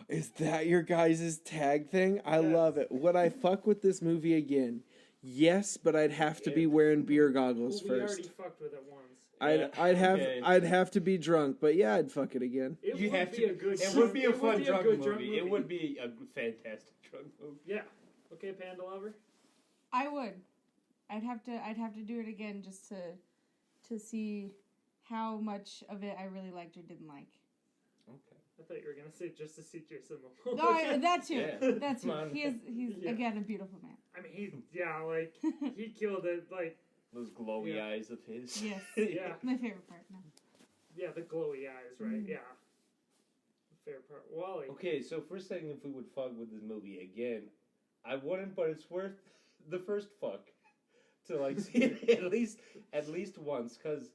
Is that your guys' tag thing? I love it. Would I fuck with this movie again? Yes, but I'd have to be wearing beer goggles Well, we first. already fucked with it once. I'd have to be drunk, but yeah, I'd fuck it again. It would be a fun drunk movie. It would be a fantastic drunk movie. Yeah. Okay, Panda Lover? I would. I'd have to do it again just to see how much of it I really liked or didn't like. Okay. I thought you were gonna say just to see Jason Momoa. No, that too. Yeah. That too. He's again a beautiful man. I mean, he killed it. Like Those glowy eyes of his. Yes. yeah, My favorite part. No. yeah, the glowy eyes, right? Yeah. Fair part, Wally. Okay, so first thing, if we would fuck with this movie again, I wouldn't, but it's worth the first fuck to like see it at least once, because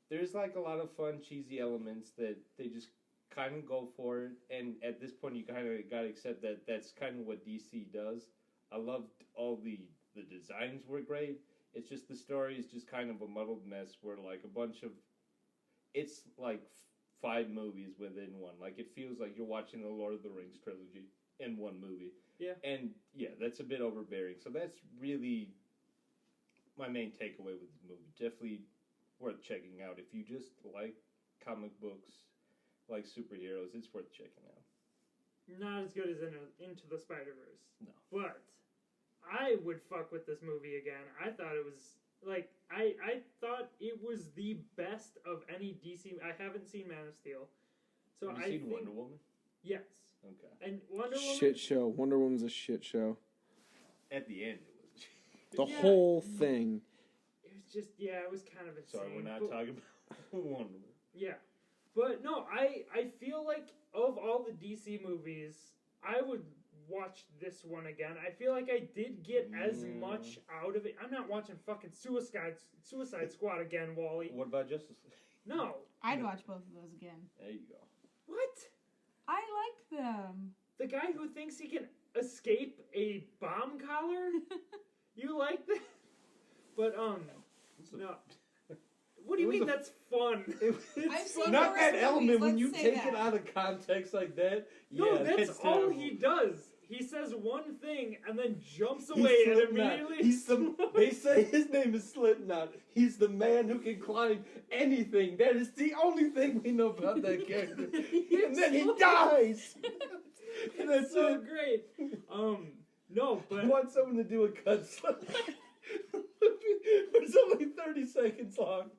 there's like a lot of fun cheesy elements that they just kind of go for it, and at this point you kind of gotta accept that that's kind of what DC does. I loved all the designs were great. It's just the story is just kind of a muddled mess where like a bunch of it's like 5 movies within one. Like it feels like you're watching the Lord of the Rings trilogy in one movie. Yeah. And yeah, that's a bit overbearing. So that's really my main takeaway with this movie. Definitely worth checking out. If you just like comic books, like superheroes, it's worth checking out. Not as good as Into the Spider-Verse. No. But I would fuck with this movie again. I thought it was like I thought it was the best of any DC. I haven't seen Man of Steel, so Have you seen Wonder Woman? Yes. Okay. And Wonder Woman. Shit show. Wonder Woman's a shit show. At the end, it was. The Yeah. whole thing. It was just it was kind of insane. Sorry, we're not but, talking about Wonder Woman. Yeah, but no, I feel like of all the DC movies, I would watch this one again. I feel like I did get as much out of it. I'm not watching fucking Suicide Squad again, Wally. What about Justice League? No. I'd watch both of those again. There you go. What? I like them. The guy who thinks he can escape a bomb collar? You like that? But no. What do you mean that's fun? I've seen Not worse that movies, element when let's you say take that. it out of context like that. No, Yeah, that's all terrible. he does. He says one thing and then jumps He's away and Slipknot. immediately. He's they say his name is Slipknot. He's the man who can climb anything. That is the only thing we know about that character. And then he dies. And that's so it. great. No, I but want someone to do a cut slip. It's only 30 seconds long.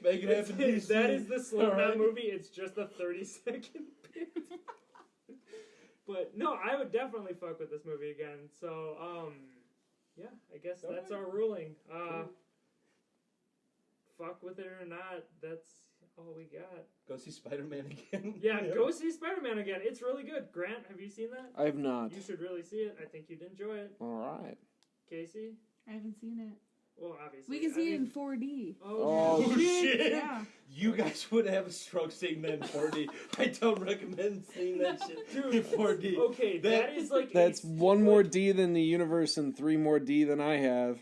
Make it happen, DC. that is the Slipknot Alright. movie. It's just a 30-second bit. But no, I would definitely fuck with this movie again. So, yeah, I guess that's our ruling. Fuck with it or not, that's all we got. Go see Spider-Man again. Yeah, go see Spider-Man again. It's really good. Grant, have you seen that? I have not. You should really see it. I think you'd enjoy it. Alright. Casey? I haven't seen it. Well, obviously. We can see it in 4D. Oh, Oh, shit! Yeah. You guys would have a stroke seeing that in 4D. I don't recommend seeing that shit Dude, in 4D. Okay, that is like... That's a- one more D than the universe and 3 more D than I have.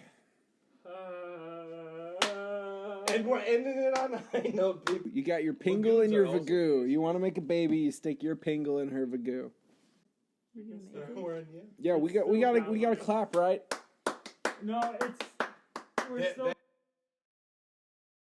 And we're ending it on a high note, people. You got your pingle Lagoons and your are also- vagoo. You want to make a baby, you stick your pingle in her vagoo. You're gonna make it? We're in, Yeah, we got to clap, right? No, we're That- still...